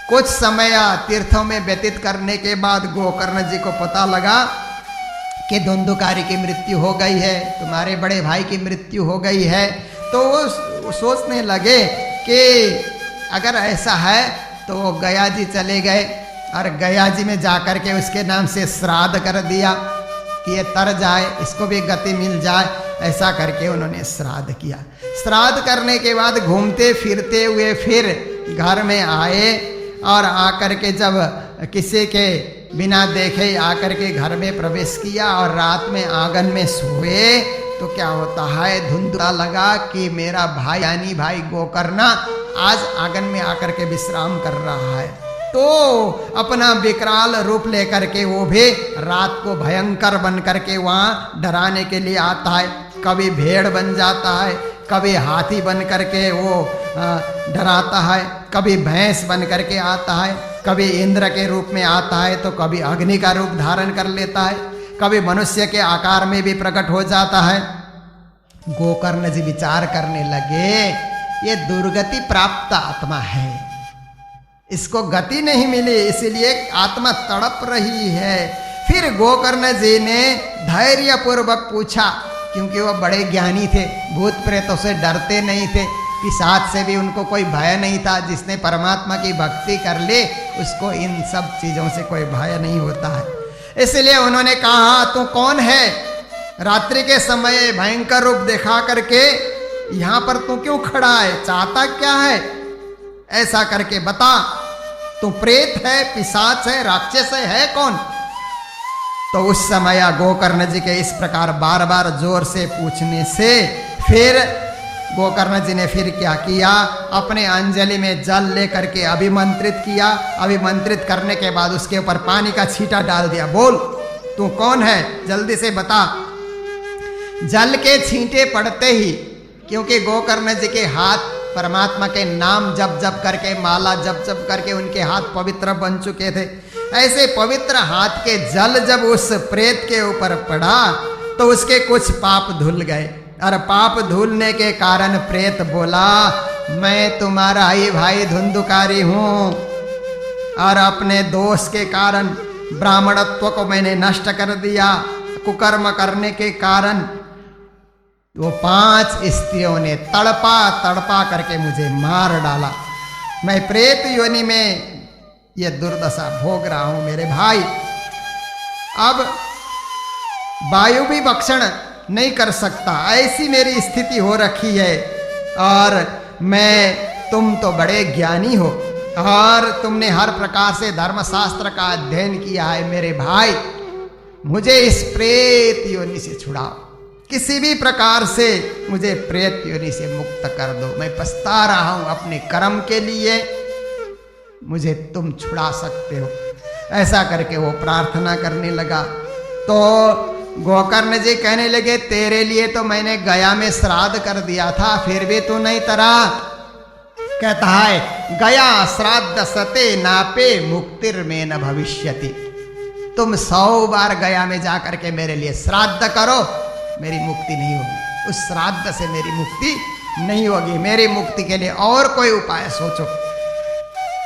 S1: कुछ समय तीर्थों में व्यतीत करने के बाद गोकर्ण जी को पता लगा कि धुंधुकारी की मृत्यु हो गई है, तुम्हारे बड़े भाई की मृत्यु हो गई है। तो वो सोचने लगे कि अगर ऐसा है तो वो गया जी चले गए और गया जी में जाकर के उसके नाम से श्राद्ध कर दिया कि ये तर जाए, इसको भी गति मिल जाए। ऐसा करके उन्होंने श्राद्ध किया। श्राद्ध करने के बाद घूमते फिरते हुए फिर घर में आए और आकर के जब किसी के बिना देखे आकर के घर में प्रवेश किया और रात में आंगन में सोए तो क्या होता है, धुंधला लगा कि मेरा भाई यानी भाई गोकर्ण आज आंगन में आकर के विश्राम कर रहा है। तो अपना विकराल रूप लेकर के वो भी रात को भयंकर बन करके वहाँ डराने के लिए आता है। कभी भेड़ बन जाता है, कभी हाथी बन करके वो डराता है, कभी भैंस बन करके आता है, कभी इंद्र के रूप में आता है, तो कभी अग्नि का रूप धारण कर लेता है, कभी मनुष्य के आकार में भी प्रकट हो जाता है। गोकर्ण जी विचार करने लगे, ये दुर्गति प्राप्त आत्मा है, इसको गति नहीं मिली, इसलिए आत्मा तड़प रही है। फिर गोकर्ण जी ने धैर्य पूर्वक पूछा, क्योंकि वो बड़े ज्ञानी थे, भूत प्रेतों से डरते नहीं थे, पिशाच से भी उनको कोई भय नहीं था। जिसने परमात्मा की भक्ति कर ले उसको इन सब चीजों से कोई भय नहीं होता है। इसलिए उन्होंने कहा, तू कौन है? रात्रि के समय भयंकर रूप दिखा करके यहाँ पर तू क्यों खड़ा है? चाहता क्या है? ऐसा करके बता, तू प्रेत है, पिशाच है, राक्षस है कौन? तो उस समय गोकर्ण जी के इस प्रकार बार बार जोर से पूछने से फिर गोकर्ण जी ने फिर क्या किया, अपने अंजलि में जल लेकर के अभिमंत्रित किया। अभिमंत्रित करने के बाद उसके ऊपर पानी का छींटा डाल दिया। बोल, तू कौन है? जल्दी से बता। जल के छींटे पड़ते ही, क्योंकि गोकर्ण जी के हाथ परमात्मा के नाम जप जप करके, माला जप जप करके उनके हाथ पवित्र बन चुके थे। ऐसे पवित्र हाथ के जल जब उस प्रेत के ऊपर पड़ा तो उसके कुछ पाप धुल गए, और पाप धुलने के कारण प्रेत बोला, मैं तुम्हारा ही भाई धुंधुकारी हूँ, और अपने दोष के कारण ब्राह्मणत्व को मैंने नष्ट कर दिया। कुकर्म करने के कारण वो 5 स्त्रियों ने तड़पा तड़पा करके मुझे मार डाला। मैं प्रेत योनि में ये दुर्दशा भोग रहा हूं मेरे भाई। अब वायु भी भक्षण नहीं कर सकता, ऐसी मेरी स्थिति हो रखी है। और तुम तो बड़े ज्ञानी हो और तुमने हर प्रकार से धर्मशास्त्र का अध्ययन किया है मेरे भाई, मुझे इस प्रेत योनि से छुड़ाओ, किसी भी प्रकार से मुझे प्रेत योनि से मुक्त कर दो। मैं पछता रहा हूं अपने कर्म के लिए, मुझे तुम छुड़ा सकते हो। ऐसा करके वो प्रार्थना करने लगा। तो गोकर्ण जी कहने लगे, तेरे लिए तो मैंने गया में श्राद्ध कर दिया था, फिर भी तू नहीं तरा। कहता है, गया श्राद्ध सते नापे मुक्तिर में न भविष्यति। तुम 100 बार गया में जाकर के मेरे लिए श्राद्ध करो, मेरी मुक्ति नहीं होगी। उस श्राद्ध से मेरी मुक्ति नहीं होगी। मेरी मुक्ति के लिए और कोई उपाय सोचो।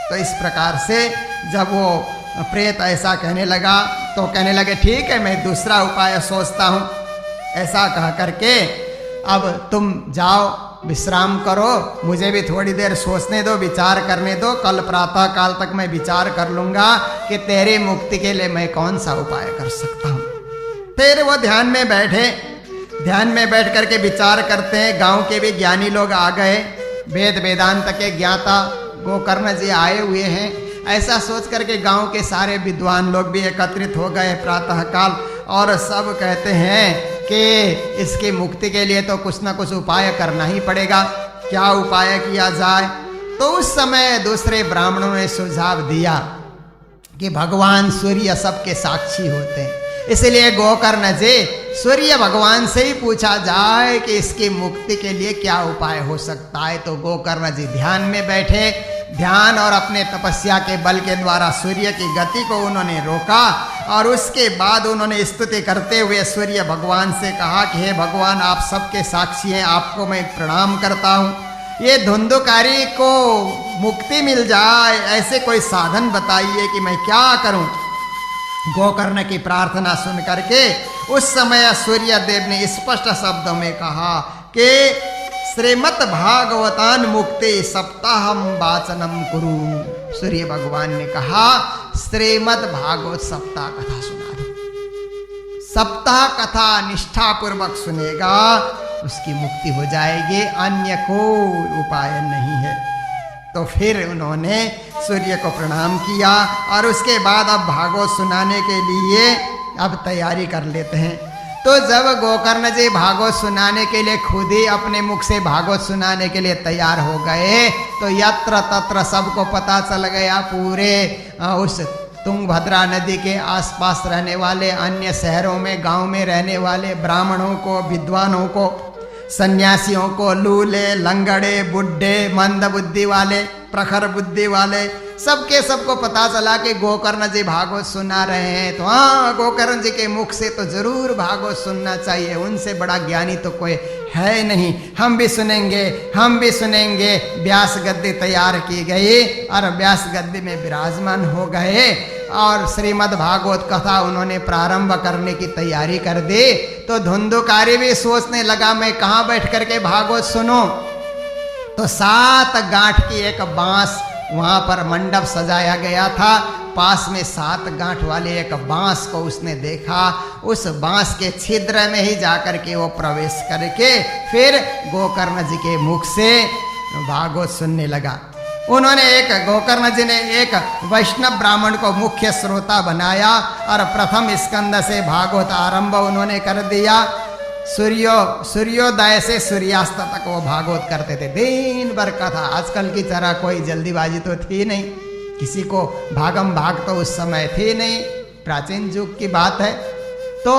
S1: तो इस प्रकार से जब वो प्रेत ऐसा कहने लगा तो कहने लगे, ठीक है, मैं दूसरा उपाय सोचता हूँ। ऐसा कह करके अब तुम जाओ, विश्राम करो, मुझे भी थोड़ी देर सोचने दो, विचार करने दो। कल प्रातः काल तक मैं विचार कर लूँगा कि तेरी मुक्ति के लिए मैं कौन सा उपाय कर सकता हूँ। फिर वो ध्यान में बैठे, ध्यान में बैठ करके विचार करते हैं। गांव के भी ज्ञानी लोग आ गए, वेद वेदांत के ज्ञाता गोकर्ण जी आए हुए हैं। ऐसा सोच करके गांव के सारे विद्वान लोग भी एकत्रित हो गए प्रातःकाल, और सब कहते हैं कि इसकी मुक्ति के लिए तो कुछ ना कुछ उपाय करना ही पड़ेगा। क्या उपाय किया जाए? तो उस समय दूसरे ब्राह्मणों ने सुझाव दिया कि भगवान सूर्य सबके साक्षी होते हैं, इसलिए गोकर्ण जी सूर्य भगवान से ही पूछा जाए कि इसकी मुक्ति के लिए क्या उपाय हो सकता है। तो गोकर्ण जी ध्यान में बैठे, ध्यान और अपने तपस्या के बल के द्वारा सूर्य की गति को उन्होंने रोका, और उसके बाद उन्होंने स्तुति करते हुए सूर्य भगवान से कहा कि हे भगवान, आप सबके साक्षी हैं, आपको मैं प्रणाम करता हूँ। ये धुंधुकारी को मुक्ति मिल जाए, ऐसे कोई साधन बताइए कि मैं क्या करूं। गोकर्ण की प्रार्थना सुन करके उस समय सूर्य देव ने स्पष्ट शब्दों में कहा कि श्रीमद् भागवतान मुक्ति सप्ताहम वाचनम कुरु। सूर्य भगवान ने कहा श्रीमद् भागवत सप्ताह कथा सुना दो। सप्ताह कथा निष्ठा पूर्वक सुनेगा उसकी मुक्ति हो जाएगी, अन्य कोई उपाय नहीं है। तो फिर उन्होंने सूर्य को प्रणाम किया और उसके बाद अब भागवत सुनाने के लिए अब तैयारी कर लेते हैं। तो जब गोकर्ण जी भागवत सुनाने के लिए खुद ही अपने मुख से भागवत सुनाने के लिए तैयार हो गए तो यत्र तत्र सबको पता चल गया, पूरे उस तुंगभद्रा नदी के आसपास रहने वाले, अन्य शहरों में गांव में रहने वाले ब्राह्मणों को, विद्वानों को, सन्यासियों को, लूले लंगड़े बुढ़े मंद बुद्धि वाले प्रखर बुद्धि वाले सबको पता चला कि गोकर्ण जी भागवत सुना रहे हैं। तो हाँ, गोकर्ण जी के मुख से तो जरूर भागवत सुनना चाहिए, उनसे बड़ा ज्ञानी तो कोई है नहीं, हम भी सुनेंगे। व्यास गद्दी तैयार की गई और व्यास गद्दी में विराजमान हो गए और श्रीमद् भागवत कथा उन्होंने प्रारंभ करने की तैयारी कर दी। तो धुंधुकारी भी सोचने लगा मैं कहाँ बैठ करके भागवत सुनूं। तो 7 गांठ की एक बांस वहां पर मंडप सजाया गया था, पास में 7 गांठ वाले एक बांस को उसने देखा। उस बांस के छिद्र में ही जाकर के वो प्रवेश करके फिर गोकर्ण जी के मुख से भागवत सुनने लगा। गोकर्ण जी ने एक वैष्णव ब्राह्मण को मुख्य श्रोता बनाया और प्रथम स्कंद से भागवत आरंभ उन्होंने कर दिया। सूर्योदय से सूर्यास्त तक वो भागवत करते थे, दिन भर कथा। आजकल की तरह कोई जल्दीबाजी तो थी नहीं, किसी को भागम भाग तो उस समय थी नहीं, प्राचीन युग की बात है। तो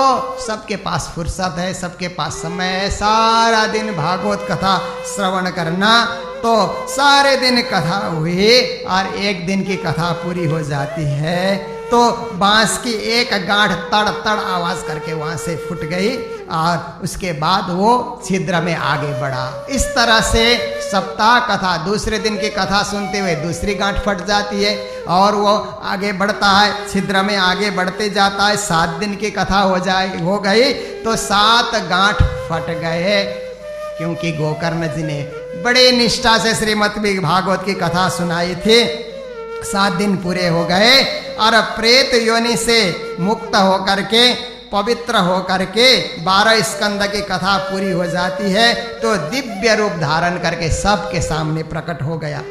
S1: सबके पास फुर्सत है, सबके पास समय है, सारा दिन भागवत कथा श्रवण करना। तो सारे दिन कथा हुई और एक दिन की कथा पूरी हो जाती है तो बांस की एक गांठ तड़ तड़ आवाज करके वहां से फूट गई और उसके बाद वो छिद्र में आगे बढ़ा। इस तरह से सप्ताह कथा, दूसरे दिन की कथा सुनते हुए दूसरी गांठ फट जाती है और वो आगे बढ़ता है, छिद्र में आगे बढ़ते जाता है। 7 दिन की कथा हो गई तो 7 गांठ फट गए, क्योंकि गोकर्ण जी ने बड़े निष्ठा से श्रीमद् भागवत की कथा सुनाई थी। 7 दिन पूरे हो गए और प्रेत योनि से मुक्त होकर के, पवित्र होकर के 12 स्कंद की कथा पूरी हो जाती है तो दिव्य रूप धारण करके सबके सामने प्रकट हो गया।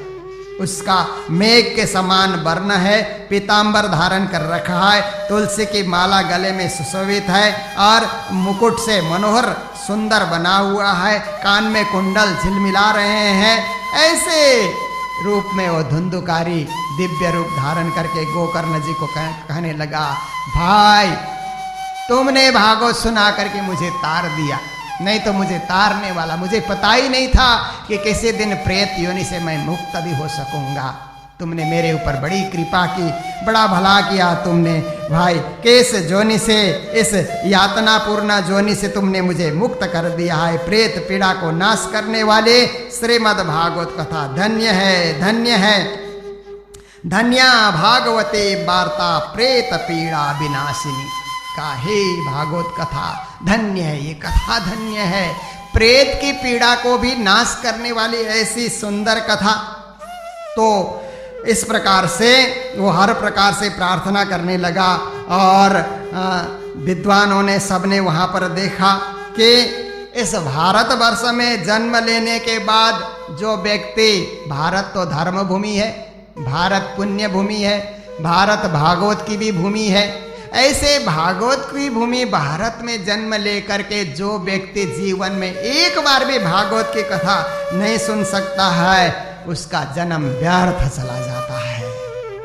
S1: उसका मेघ के समान वर्ण है, पीतांबर धारण कर रखा है, तुलसी की माला गले में सुशोभित है और मुकुट से मनोहर सुंदर बना हुआ है, कान में कुंडल झिलमिला रहे हैं। ऐसे रूप में वो धुंधुकारी दिव्य रूप धारण करके गोकर्ण जी को कहने लगा, भाई तुमने भागवत सुना करके मुझे तार दिया, नहीं तो मुझे तारने वाला, मुझे पता ही नहीं था कि किसी दिन प्रेत योनि से मैं मुक्त भी हो सकूंगा। तुमने मेरे ऊपर बड़ी कृपा की, बड़ा भला किया तुमने भाई, कि इस जोनि से, इस यातनापूर्ण जोनि से तुमने मुझे मुक्त कर दिया है। प्रेत पीड़ा को नाश करने वाले श्रीमद् भागवत कथा धन्य है, धन्य है। धन्या भागवते वार्ता प्रेत पीड़ा विनाशिनी। का हे भागवत कथा धन्य है, ये कथा धन्य है, प्रेत की पीड़ा को भी नाश करने वाली ऐसी सुंदर कथा। तो इस प्रकार से वो हर प्रकार से प्रार्थना करने लगा और विद्वानों ने सबने वहाँ पर देखा कि इस भारतवर्ष में जन्म लेने के बाद जो व्यक्ति, भारत तो धर्म भूमि है, भारत पुण्य भूमि है, भारत भागवत की भी भूमि है, ऐसे भागवत की भूमि भारत में जन्म लेकर के जो व्यक्ति जीवन में एक बार भी भागवत की कथा नहीं सुन सकता है उसका जन्म व्यर्थ चला जाता है।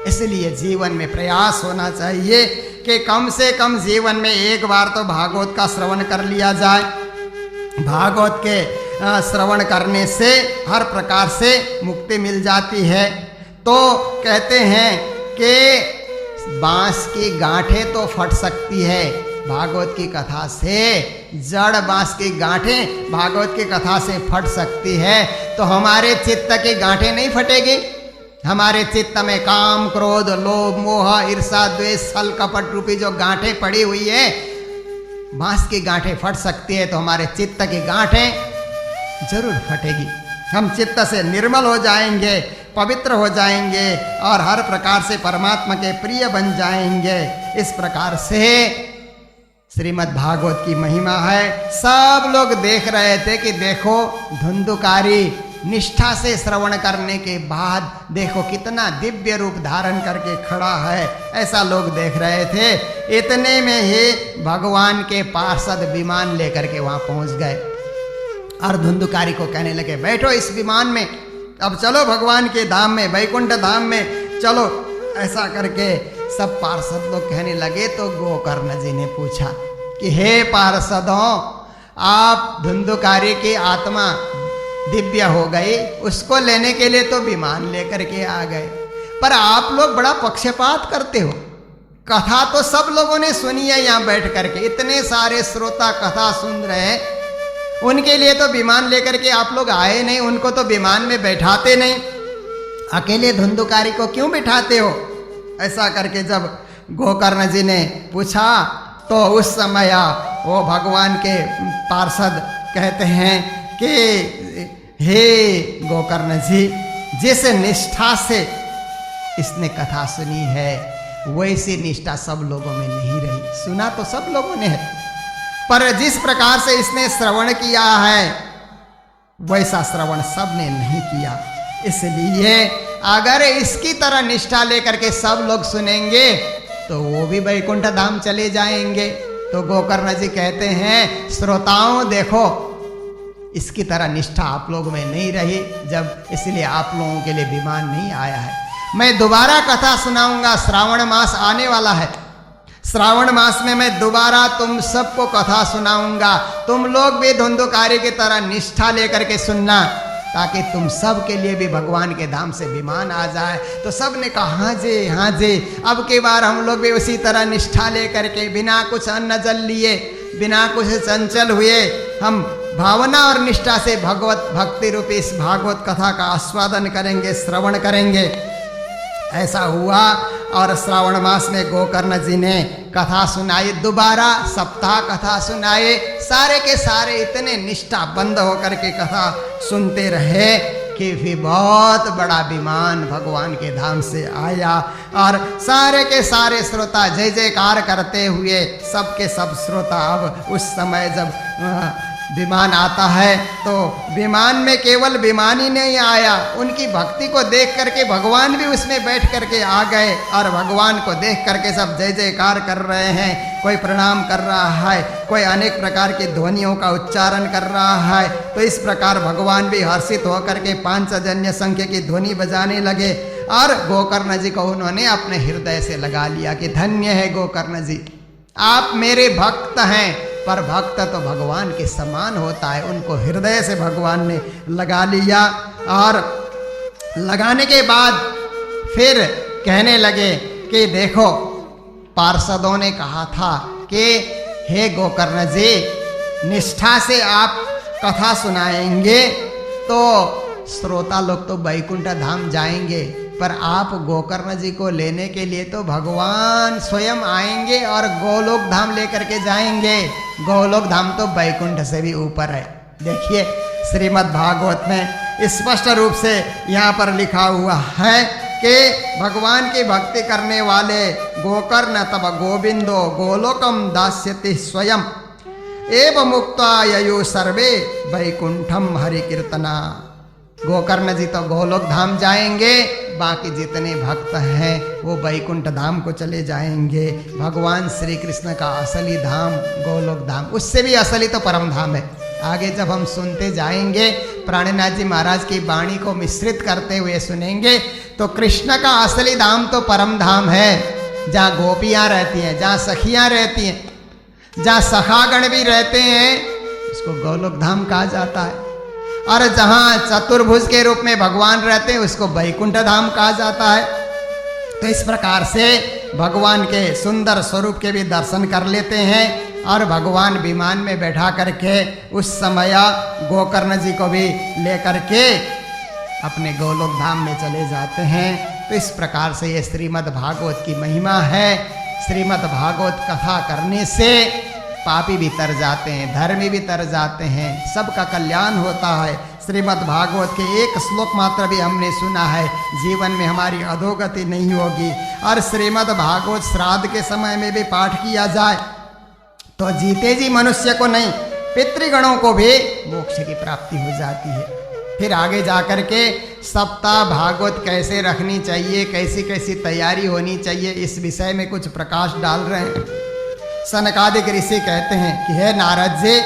S1: इसलिए जीवन में प्रयास होना चाहिए कि कम से कम जीवन में एक बार तो भागवत का श्रवण कर लिया जाए। भागवत के श्रवण करने से हर प्रकार से मुक्ति मिल जाती है। तो कहते हैं कि बांस की गांठें तो फट सकती है, भागवत की कथा से जड़ बांस की गांठें भागवत की कथा से फट सकती है, तो हमारे चित्त की गांठें नहीं फटेगी? हमारे चित्त में काम, क्रोध, लोभ, मोह, ईर्षा, द्वेष, छल, कपट रूपी जो गांठें पड़ी हुई है, बांस की गांठें फट सकती है, तो हमारे चित्त की गांठें जरूर फटेगी। हम चित्त से निर्मल हो जाएंगे, पवित्र हो जाएंगे और हर प्रकार से परमात्मा के प्रिय बन जाएंगे। इस प्रकार से श्रीमद् भागवत की महिमा है। सब लोग देख रहे थे कि देखो धुंधुकारी निष्ठा से श्रवण करने के बाद देखो कितना दिव्य रूप धारण करके खड़ा है, ऐसा लोग देख रहे थे। इतने में ही भगवान के पार्षद विमान लेकर के वहां पहुंच गए और धुंधुकारी को कहने लगे, बैठो इस विमान में, अब चलो भगवान के धाम में, वैकुंठ धाम में चलो। ऐसा करके सब पार्षद लोग कहने लगे। तो गोकर्ण जी ने पूछा कि हे पार्षदों, आप धुंधुकारी की आत्मा दिव्य हो गई, उसको लेने के लिए तो विमान लेकर के आ गए, पर आप लोग बड़ा पक्षपात करते हो। कथा तो सब लोगों ने सुनी है यहाँ बैठ करके, इतने सारे श्रोता कथा सुन रहे हैं, उनके लिए तो विमान लेकर के आप लोग आए नहीं, उनको तो विमान में बैठाते नहीं, अकेले धुंधुकारी को क्यों बिठाते हो? ऐसा करके जब गोकर्ण जी ने पूछा तो उस समय वो भगवान के पार्षद कहते हैं कि हे गोकर्ण जी, जिस निष्ठा से इसने कथा सुनी है वैसी निष्ठा सब लोगों में नहीं रही। सुना तो सब लोगों ने है, पर जिस प्रकार से इसने श्रवण किया है वैसा श्रवण सबने नहीं किया। इसलिए अगर इसकी तरह निष्ठा लेकर के सब लोग सुनेंगे तो वो भी वैकुंठ धाम चले जाएंगे। तो गोकर्ण जी कहते हैं, श्रोताओं देखो, इसकी तरह निष्ठा आप लोगों में नहीं रही, जब इसलिए आप लोगों के लिए विमान नहीं आया है। मैं दोबारा कथा सुनाऊंगा, श्रावण मास आने वाला है, श्रावण मास में मैं दोबारा तुम सबको कथा सुनाऊंगा। तुम लोग भी धुंधुकारी की तरह निष्ठा लेकर के सुनना, ताकि तुम सब के लिए भी भगवान के धाम से विमान आ जाए। तो सब ने कहा हाँ जी, हाँ जी। अब की बार हम लोग भी उसी तरह निष्ठा लेकर के बिना कुछ अन्न जल लिए, बिना कुछ चंचल हुए, हम भावना और निष्ठा से भगवत भक्ति रूपी इस भागवत कथा का आस्वादन करेंगे, श्रवण करेंगे। ऐसा हुआ और श्रावण मास में गोकर्ण जी ने कथा सुनाई, दोबारा सप्ताह कथा सुनाए। सारे के सारे इतने निष्ठा बंद होकर के कथा सुनते रहे कि भी बहुत बड़ा विमान भगवान के धाम से आया और सारे के सारे श्रोता जय जयकार करते हुए, सबके सब श्रोता अब उस समय जब विमान आता है तो विमान में केवल विमान ही नहीं आया, उनकी भक्ति को देख करके भगवान भी उसमें बैठ करके आ गए और भगवान को देख करके सब जय जयकार कर रहे हैं। कोई प्रणाम कर रहा है, कोई अनेक प्रकार की ध्वनियों का उच्चारण कर रहा है। तो इस प्रकार भगवान भी हर्षित होकर के पांचजन्य संख्या की ध्वनि बजाने लगे और गोकर्ण जी को उन्होंने अपने हृदय से लगा लिया कि धन्य है गोकर्ण जी, आप मेरे भक्त हैं। पर भक्त तो भगवान के समान होता है, उनको हृदय से भगवान ने लगा लिया और लगाने के बाद फिर कहने लगे कि देखो, पार्षदों ने कहा था कि हे गोकर्ण जी, निष्ठा से आप कथा सुनाएंगे तो श्रोता लोग तो वैकुंठ धाम जाएंगे, पर आप गोकर्ण जी को लेने के लिए तो भगवान स्वयं आएंगे और गोलोक धाम लेकर के जाएंगे। गोलोक धाम तो वैकुंठ से भी ऊपर है। देखिए श्रीमद् भागवत में स्पष्ट रूप से यहाँ पर लिखा हुआ है कि भगवान की भक्ति करने वाले गोकर्ण तब गोविंदो गोलोकम दास्यति स्वयं एव मुक्ता ययु सर्वे वैकुंठम हरि कीर्तना। गोकर्ण जी तो गोलोक धाम जाएंगे, बाकी जितने भक्त हैं वो वैकुंठ धाम को चले जाएंगे। भगवान श्री कृष्ण का असली धाम गोलोक धाम, उससे भी असली तो परम धाम है। आगे जब हम सुनते जाएंगे, प्राणनाथ जी महाराज की वाणी को मिश्रित करते हुए सुनेंगे, तो कृष्ण का असली धाम तो परम धाम है, जहाँ गोपियाँ रहती हैं, जहाँ सखियाँ रहती हैं, जहाँ सखागण भी रहते हैं, उसको गोलोक धाम कहा जाता है। और जहाँ चतुर्भुज के रूप में भगवान रहते हैं उसको वैकुंठ धाम कहा जाता है। तो इस प्रकार से भगवान के सुंदर स्वरूप के भी दर्शन कर लेते हैं और भगवान विमान में बैठा करके उस समय गोकर्ण जी को भी लेकर के अपने गोलोक धाम में चले जाते हैं। तो इस प्रकार से ये श्रीमद् भागवत की महिमा है। श्रीमद् भागवत कथा करने से पापी भी तर जाते हैं, धर्मी भी तर जाते हैं, सबका कल्याण होता है। श्रीमद् भागवत के एक श्लोक मात्र भी हमने सुना है, जीवन में हमारी अधोगति नहीं होगी। और श्रीमद् भागवत श्राद्ध के समय में भी पाठ किया जाए तो जीते जी मनुष्य को नहीं, पितृगणों को भी मोक्ष की प्राप्ति हो जाती है। फिर आगे जाकर के सप्ताह भागवत कैसे रखनी चाहिए, कैसी कैसी तैयारी होनी चाहिए, इस विषय में कुछ प्रकाश डाल रहे हैं। सनकादिक ऋषि कहते हैं कि हे नारद जी,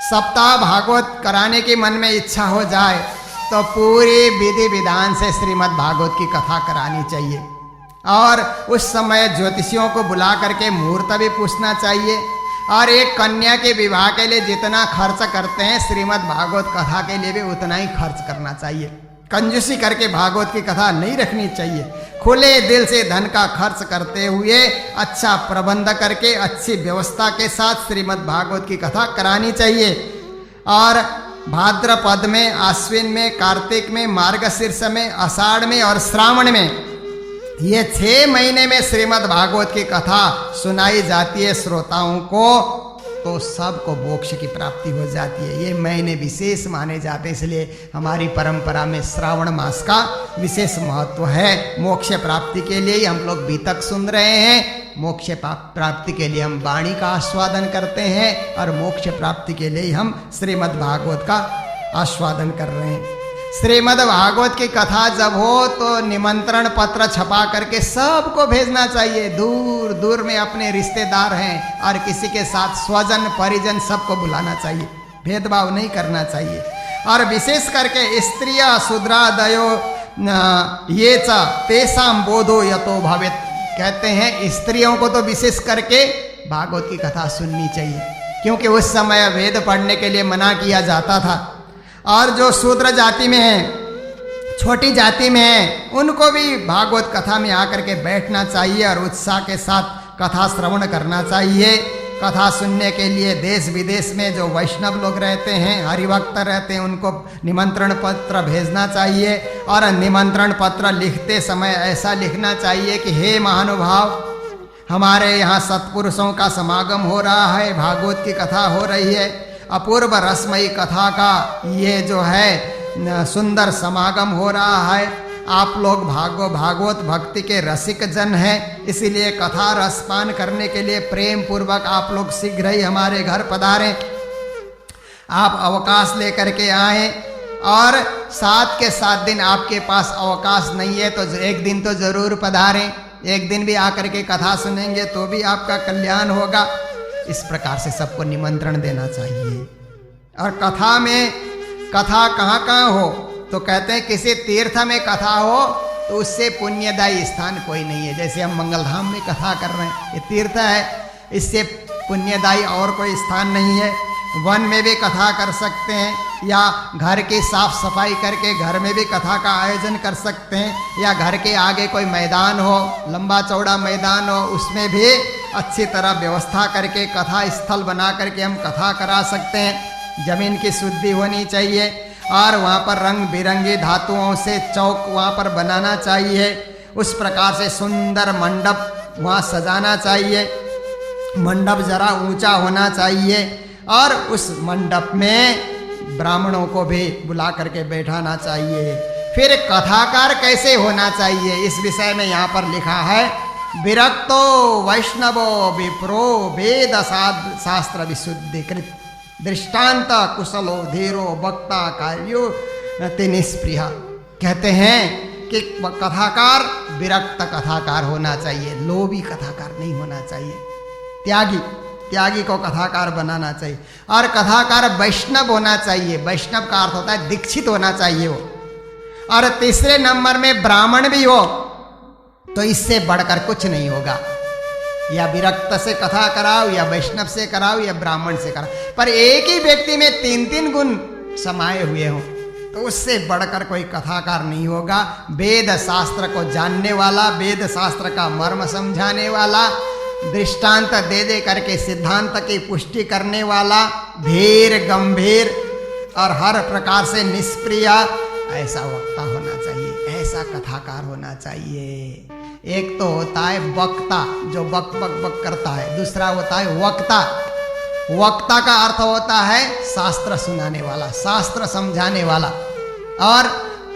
S1: सप्ताह भागवत कराने की मन में इच्छा हो जाए तो पूरी विधि विधान से श्रीमद् भागवत की कथा करानी चाहिए। और उस समय ज्योतिषियों को बुला करके मुहूर्त भी पूछना चाहिए। और एक कन्या के विवाह के लिए जितना खर्च करते हैं, श्रीमद् भागवत कथा के लिए भी उतना ही खर्च करना चाहिए। कंजूसी करके भागवत की कथा नहीं रखनी चाहिए। खुले दिल से धन का खर्च करते हुए अच्छा प्रबंध करके अच्छी व्यवस्था के साथ श्रीमद् भागवत की कथा करानी चाहिए। और भाद्रपद में, आश्विन में, कार्तिक में, मार्गशीर्ष में, आषाढ़ में और श्रावण में, ये 6 महीने में श्रीमद् भागवत की कथा सुनाई जाती है श्रोताओं को, तो सबको मोक्ष की प्राप्ति हो जाती है। ये महीने विशेष माने जाते हैं, इसलिए हमारी परंपरा में श्रावण मास का विशेष महत्व है। मोक्ष प्राप्ति के लिए हम लोग बीतक सुन रहे हैं, मोक्ष प्राप्ति के लिए हम वाणी का आस्वादन करते हैं और मोक्ष प्राप्ति के लिए हम श्रीमद् भागवत का आस्वादन कर रहे हैं। श्रीमद् भागवत की कथा जब हो तो निमंत्रण पत्र छपा करके सबको भेजना चाहिए। दूर दूर में अपने रिश्तेदार हैं और किसी के साथ स्वजन परिजन सबको बुलाना चाहिए, भेदभाव नहीं करना चाहिए। और विशेष करके स्त्रिया शूद्रादयो ये च तेसाम बोधो यतो भवेत्, कहते हैं स्त्रियों को तो विशेष करके भागवत की कथा सुननी चाहिए, क्योंकि उस समय वेद पढ़ने के लिए मना किया जाता था। और जो शूद्र जाति में है, छोटी जाति में है, उनको भी भागवत कथा में आकर के बैठना चाहिए और उत्साह के साथ कथा श्रवण करना चाहिए। कथा सुनने के लिए देश विदेश में जो वैष्णव लोग रहते हैं, हरिभक्त रहते हैं, उनको निमंत्रण पत्र भेजना चाहिए। और निमंत्रण पत्र लिखते समय ऐसा लिखना चाहिए कि हे महानुभाव, हमारे यहाँ सत्पुरुषों का समागम हो रहा है, भागवत की कथा हो रही है, अपूर्व रसमयी कथा का ये जो है सुंदर समागम हो रहा है। आप लोग भागवत भक्ति के रसिक जन हैं, इसीलिए कथा रसपान करने के लिए प्रेम पूर्वक आप लोग शीघ्र ही हमारे घर पधारें। आप अवकाश लेकर के आएँ और 7 के 7 दिन आपके पास अवकाश नहीं है तो एक दिन तो जरूर पधारें। एक दिन भी आकर के कथा सुनेंगे तो भी आपका कल्याण होगा। इस प्रकार से सबको निमंत्रण देना चाहिए। और कथा में, कथा कहाँ कहाँ हो तो कहते हैं किसी तीर्थ में कथा हो तो उससे पुण्यदायी स्थान कोई नहीं है। जैसे हम मंगलधाम में कथा कर रहे हैं, ये तीर्थ है, इससे पुण्यदायी और कोई स्थान नहीं है। वन में भी कथा कर सकते हैं, या घर की साफ सफाई करके घर में भी कथा का आयोजन कर सकते हैं, या घर के आगे कोई मैदान हो, लंबा चौड़ा मैदान हो, उसमें भी अच्छी तरह व्यवस्था करके कथा स्थल बना करके हम कथा करा सकते हैं। जमीन की शुद्धि होनी चाहिए और वहाँ पर रंग बिरंगी धातुओं से चौक वहाँ पर बनाना चाहिए। उस प्रकार से सुंदर मंडप वहाँ सजाना चाहिए। मंडप जरा ऊंचा होना चाहिए और उस मंडप में ब्राह्मणों को भी बुला करके बैठाना चाहिए। फिर कथाकार कैसे होना चाहिए, इस विषय में यहाँ पर लिखा है, विरक्तो वैष्णवो विप्रो वेद शास्त्र विशुद्धिकृत दृष्टांत कुशलो धीरो वक्ता कार्यो निष्प्रिय। कहते हैं कि कथाकार विरक्त कथाकार होना चाहिए, लोभी कथाकार नहीं होना चाहिए। त्यागी को कथाकार बनाना चाहिए। और कथाकार वैष्णव होना चाहिए। वैष्णव का अर्थ होता है दीक्षित होना चाहिए वो। और तीसरे नंबर में ब्राह्मण भी हो तो इससे बढ़कर कुछ नहीं होगा। या विरक्त से कथा कराओ, या वैष्णव से कराओ, या ब्राह्मण से कराओ, पर एक ही व्यक्ति में 3-3 गुण समाये हुए हों तो उससे बढ़कर कोई कथाकार नहीं होगा। वेद शास्त्र को जानने वाला, वेद शास्त्र का मर्म समझाने वाला, दृष्टांत दे दे करके सिद्धांत की पुष्टि करने वाला, धीर गंभीर और हर प्रकार से निष्प्रिय, ऐसा वक्ता होना चाहिए, ऐसा कथाकार होना चाहिए। एक तो होता है वक्ता जो बक बक बक करता है, दूसरा होता है वक्ता। वक्ता का अर्थ होता है शास्त्र सुनाने वाला, शास्त्र समझाने वाला, और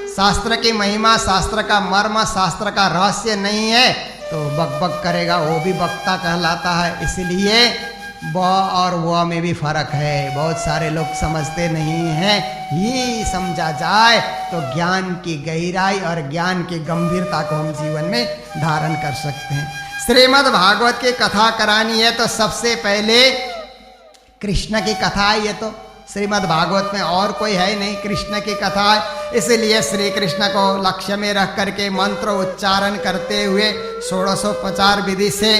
S1: शास्त्र की महिमा, शास्त्र का मर्म, शास्त्र का रहस्य नहीं है तो बक बक करेगा, वो भी वक्ता कहलाता है। इसलिए व और व में भी फर्क है, बहुत सारे लोग समझते नहीं हैं। ही समझा जाए तो ज्ञान की गहराई और ज्ञान की गंभीरता को हम जीवन में धारण कर सकते हैं। श्रीमद् भागवत की कथा करानी है तो सबसे पहले कृष्ण की कथा है। ये तो श्रीमद् भागवत में और कोई है नहीं, कृष्ण की कथा है। इसलिए श्री कृष्ण को लक्ष्य में रख करके मंत्र उच्चारण करते हुए षोडशोपचार विधि से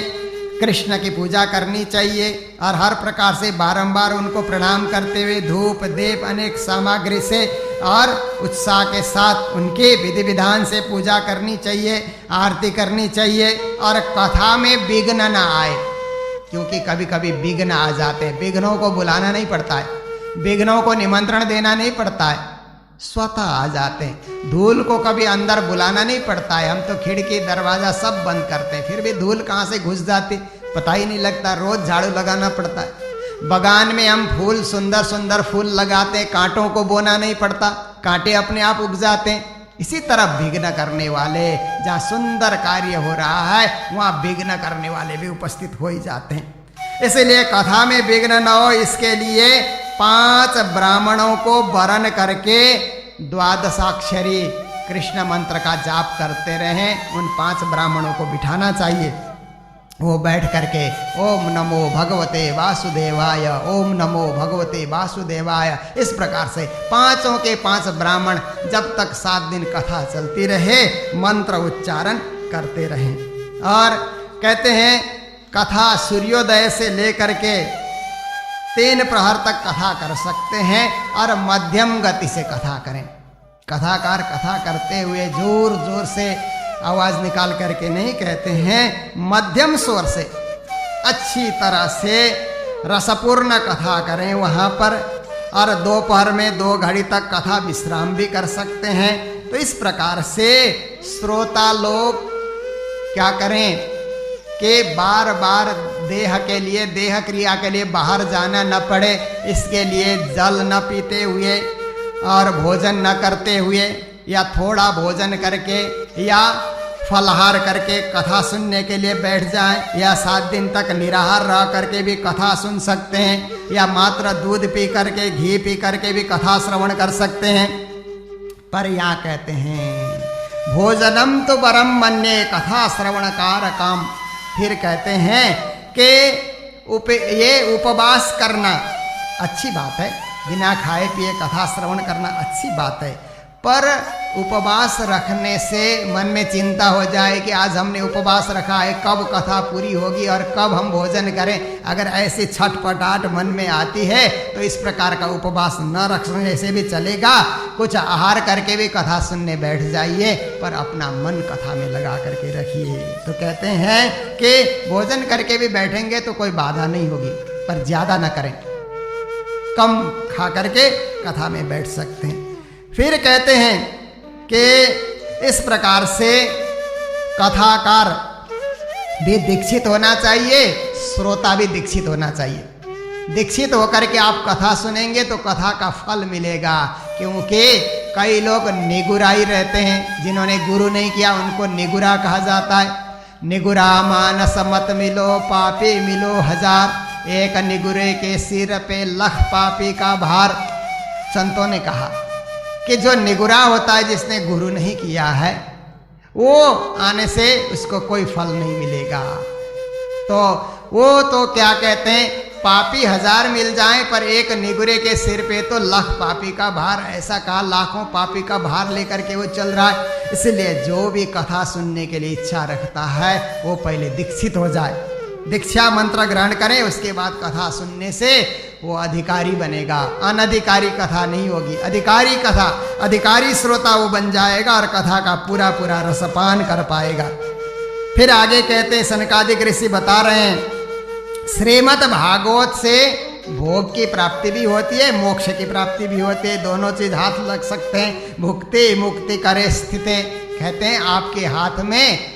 S1: कृष्ण की पूजा करनी चाहिए और हर प्रकार से बारंबार उनको प्रणाम करते हुए धूप दीप अनेक सामग्री से और उत्साह के साथ उनके विधि विधान से पूजा करनी चाहिए, आरती करनी चाहिए। और कथा में विघ्न न आए, क्योंकि कभी कभी विघ्न आ जाते हैं। विघ्नों को बुलाना नहीं पड़ता है, विघ्नों को निमंत्रण देना नहीं पड़ता है, स्वतः आ जाते हैं। धूल को कभी अंदर बुलाना नहीं पड़ता है, हम तो खिड़की दरवाजा सब बंद करते हैं, फिर भी धूल कहाँ से घुस जाती पता ही नहीं लगता। रोज झाड़ू लगाना पड़ता है। बगान में हम फूल सुंदर सुंदर फूल लगाते हैं, कांटों को बोना नहीं पड़ता, कांटे अपने आप उग जाते हैं। इसी तरह विघ्न करने वाले, जहाँ सुंदर कार्य हो रहा है वहाँ विघ्न करने वाले भी उपस्थित हो ही जाते हैं। इसलिए कथा में विघ्न न हो, इसके लिए 5 ब्राह्मणों को वरण करके द्वादशाक्षरी कृष्ण मंत्र का जाप करते रहें। उन 5 ब्राह्मणों को बिठाना चाहिए। वो बैठ करके ओम नमो भगवते वासुदेवाय, ओम नमो भगवते वासुदेवाय, इस प्रकार से 5 के 5 ब्राह्मण जब तक 7 दिन कथा चलती रहे मंत्र उच्चारण करते रहें। और कहते हैं कथा सूर्योदय से लेकर के 3 प्रहर तक कथा कर सकते हैं और मध्यम गति से कथा करें। कथाकार कथा करते हुए जोर जोर से आवाज निकाल करके नहीं कहते हैं, मध्यम स्वर से अच्छी तरह से रसपूर्ण कथा करें वहाँ पर। और दोपहर में 2 घड़ी तक कथा विश्राम भी कर सकते हैं। तो इस प्रकार से श्रोता लोग क्या करें कि बार बार देह के लिए, देह क्रिया के लिए बाहर जाना न पड़े, इसके लिए जल न पीते हुए और भोजन न करते हुए या थोड़ा भोजन करके या फलाहार करके कथा सुनने के लिए बैठ जाएं, या 7 दिन तक निराहार रह करके भी कथा सुन सकते हैं, या मात्र दूध पी करके, घी पी करके भी कथा श्रवण कर सकते हैं। पर यहाँ कहते हैं भोजनम तो परम मन्ये कथा श्रवणकार काम। फिर कहते हैं कि ये उपवास करना अच्छी बात है, बिना खाए पिए कथा श्रवण करना अच्छी बात है, पर उपवास रखने से मन में चिंता हो जाए कि आज हमने उपवास रखा है, कब कथा पूरी होगी और कब हम भोजन करें। अगर ऐसी छटपटाहट मन में आती है तो इस प्रकार का उपवास न रखने से भी चलेगा। कुछ आहार करके भी कथा सुनने बैठ जाइए, पर अपना मन कथा में लगा करके रखिए। तो कहते हैं कि भोजन करके भी बैठेंगे तो कोई बाधा नहीं होगी, पर ज़्यादा न करें, कम खा करके कथा में बैठ सकते हैं। फिर कहते हैं कि इस प्रकार से कथाकार भी दीक्षित होना चाहिए, श्रोता भी दीक्षित होना चाहिए। दीक्षित होकर के आप कथा सुनेंगे तो कथा का फल मिलेगा, क्योंकि कई लोग निगुराई रहते हैं, जिन्होंने गुरु नहीं किया उनको निगुरा कहा जाता है। निगुरा मानस मत मिलो पापी मिलो 1000, एक निगुरे के सिर पे लख पापी का भार। संतों ने कहा कि जो निगुरा होता है, जिसने गुरु नहीं किया है, वो आने से उसको कोई फल नहीं मिलेगा। तो वो तो क्या कहते हैं, पापी 1000 मिल जाएं पर एक निगुरे के सिर पे तो लख पापी का भार। ऐसा कहा, लाखों पापी का भार लेकर के वो चल रहा है। इसलिए जो भी कथा सुनने के लिए इच्छा रखता है वो पहले दीक्षित हो जाए, दीक्षा मंत्र ग्रहण करें, उसके बाद कथा सुनने से वो अधिकारी बनेगा, अनधिकारी कथा नहीं होगी। अधिकारी कथा, अधिकारी श्रोता वो बन जाएगा और कथा का पूरा पूरा रसपान कर पाएगा। फिर आगे कहते हैं, सनकादिक ऋषि बता रहे हैं, श्रीमद् भागवत से भोग की प्राप्ति भी होती है, मोक्ष की प्राप्ति भी होती है, दोनों चीज हाथ लग सकते हैं। भुक्ति मुक्ति करे स्थिते, कहते हैं आपके हाथ में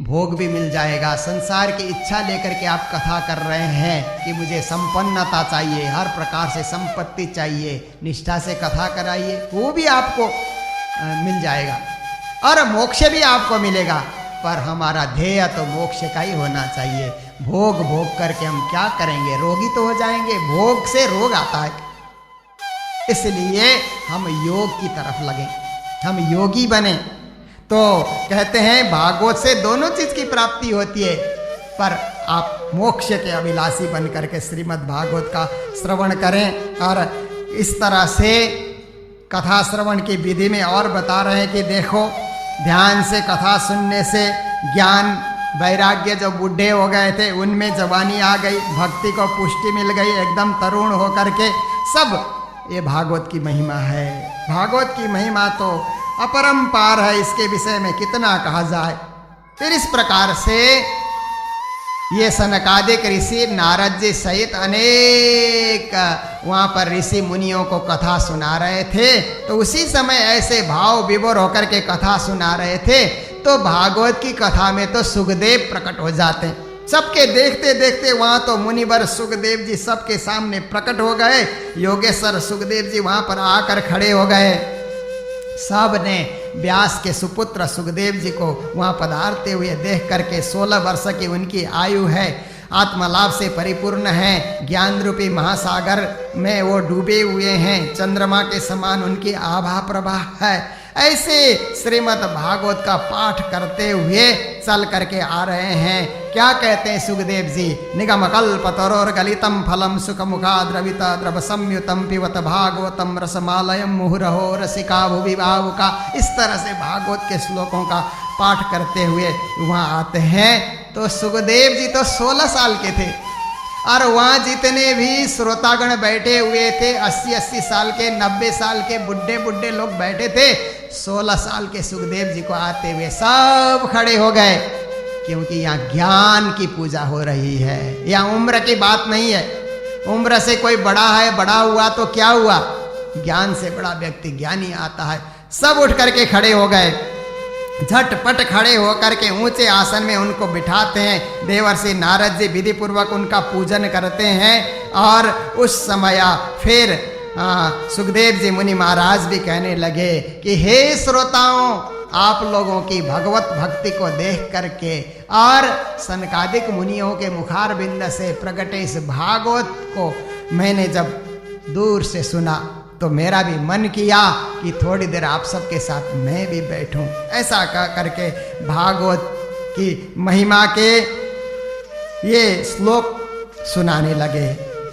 S1: भोग भी मिल जाएगा। संसार की इच्छा लेकर के आप कथा कर रहे हैं कि मुझे संपन्नता चाहिए, हर प्रकार से संपत्ति चाहिए, निष्ठा से कथा कराइए, वो भी आपको मिल जाएगा और मोक्ष भी आपको मिलेगा। पर हमारा ध्येय तो मोक्ष का ही होना चाहिए। भोग भोग करके हम क्या करेंगे, रोगी तो हो जाएंगे, भोग से रोग आता है। इसलिए हम योग की तरफ लगें, हम योगी बने। तो कहते हैं भागवत से दोनों चीज की प्राप्ति होती है, पर आप मोक्ष के अभिलाषी बन करके श्रीमद् भागवत का श्रवण करें। और इस तरह से कथा श्रवण की विधि में और बता रहे हैं कि देखो, ध्यान से कथा सुनने से ज्ञान वैराग्य, जो बूढ़े हो गए थे उनमें जवानी आ गई, भक्ति को पुष्टि मिल गई, एकदम तरुण होकर के सब। ये भागवत की महिमा है। भागवत की महिमा तो अपरंपार है, इसके विषय में कितना कहा जाए। फिर इस प्रकार से ये सनकादिक ऋषि नारद जी सहित अनेक वहाँ पर ऋषि मुनियों को कथा सुना रहे थे। तो उसी समय ऐसे भाव विभोर होकर के कथा सुना रहे थे, तो भागवत की कथा में तो सुखदेव प्रकट हो जाते हैं। सबके देखते देखते वहाँ तो मुनिवर सुखदेव जी सबके सामने प्रकट हो गए। योगेश्वर सुखदेव जी वहाँ पर आकर खड़े हो गए। सब ने व्यास के सुपुत्र सुखदेव जी को वहाँ पधारते हुए देख करके, 16 वर्ष की उनकी आयु है, आत्मलाभ से परिपूर्ण है, ज्ञान रूपी महासागर में वो डूबे हुए हैं, चंद्रमा के समान उनकी आभा प्रभा है। ऐसे श्रीमद् भागवत का पाठ करते हुए चल करके आ रहे हैं। क्या कहते हैं सुखदेव जी, निगम कल्प तरोर गलितम फलम सुख मुखा द्रवित द्रव संयुतम पिबत भागवतम रसमालयम मुहुरहो रसिका भुवि भावुका। इस तरह से भागवत के श्लोकों का पाठ करते हुए वहाँ आते हैं। तो सुखदेव जी तो 16 साल के थे और वहाँ जितने भी श्रोतागण बैठे हुए थे, 80-80 साल के, 90 साल के बुढ़े बुढ़े लोग बैठे थे, 16 साल के सुखदेव जी को आते हुए सब खड़े हो गए, क्योंकि यहाँ ज्ञान की पूजा हो रही है। यहाँ उम्र की बात नहीं है। उम्र से कोई बड़ा है, बड़ा हुआ तो क्या हुआ, ज्ञान से बड़ा व्यक्ति ज्ञानी आता है। सब उठ करके खड़े हो गए, झटपट खड़े होकर के ऊंचे आसन में उनको बिठाते हैं। देवर्षि नारद जी विधि पूर्वक उनका पूजन करते हैं। और उस समय फिर सुखदेव जी मुनि महाराज भी कहने लगे कि हे श्रोताओं, आप लोगों की भगवत भक्ति को देख करके और सनकादिक मुनियों के मुखारबिंद से प्रकटे इस भागवत को मैंने जब दूर से सुना तो मेरा भी मन किया कि थोड़ी देर आप सबके साथ मैं भी बैठूं। ऐसा कह करके भागवत की महिमा के ये श्लोक सुनाने लगे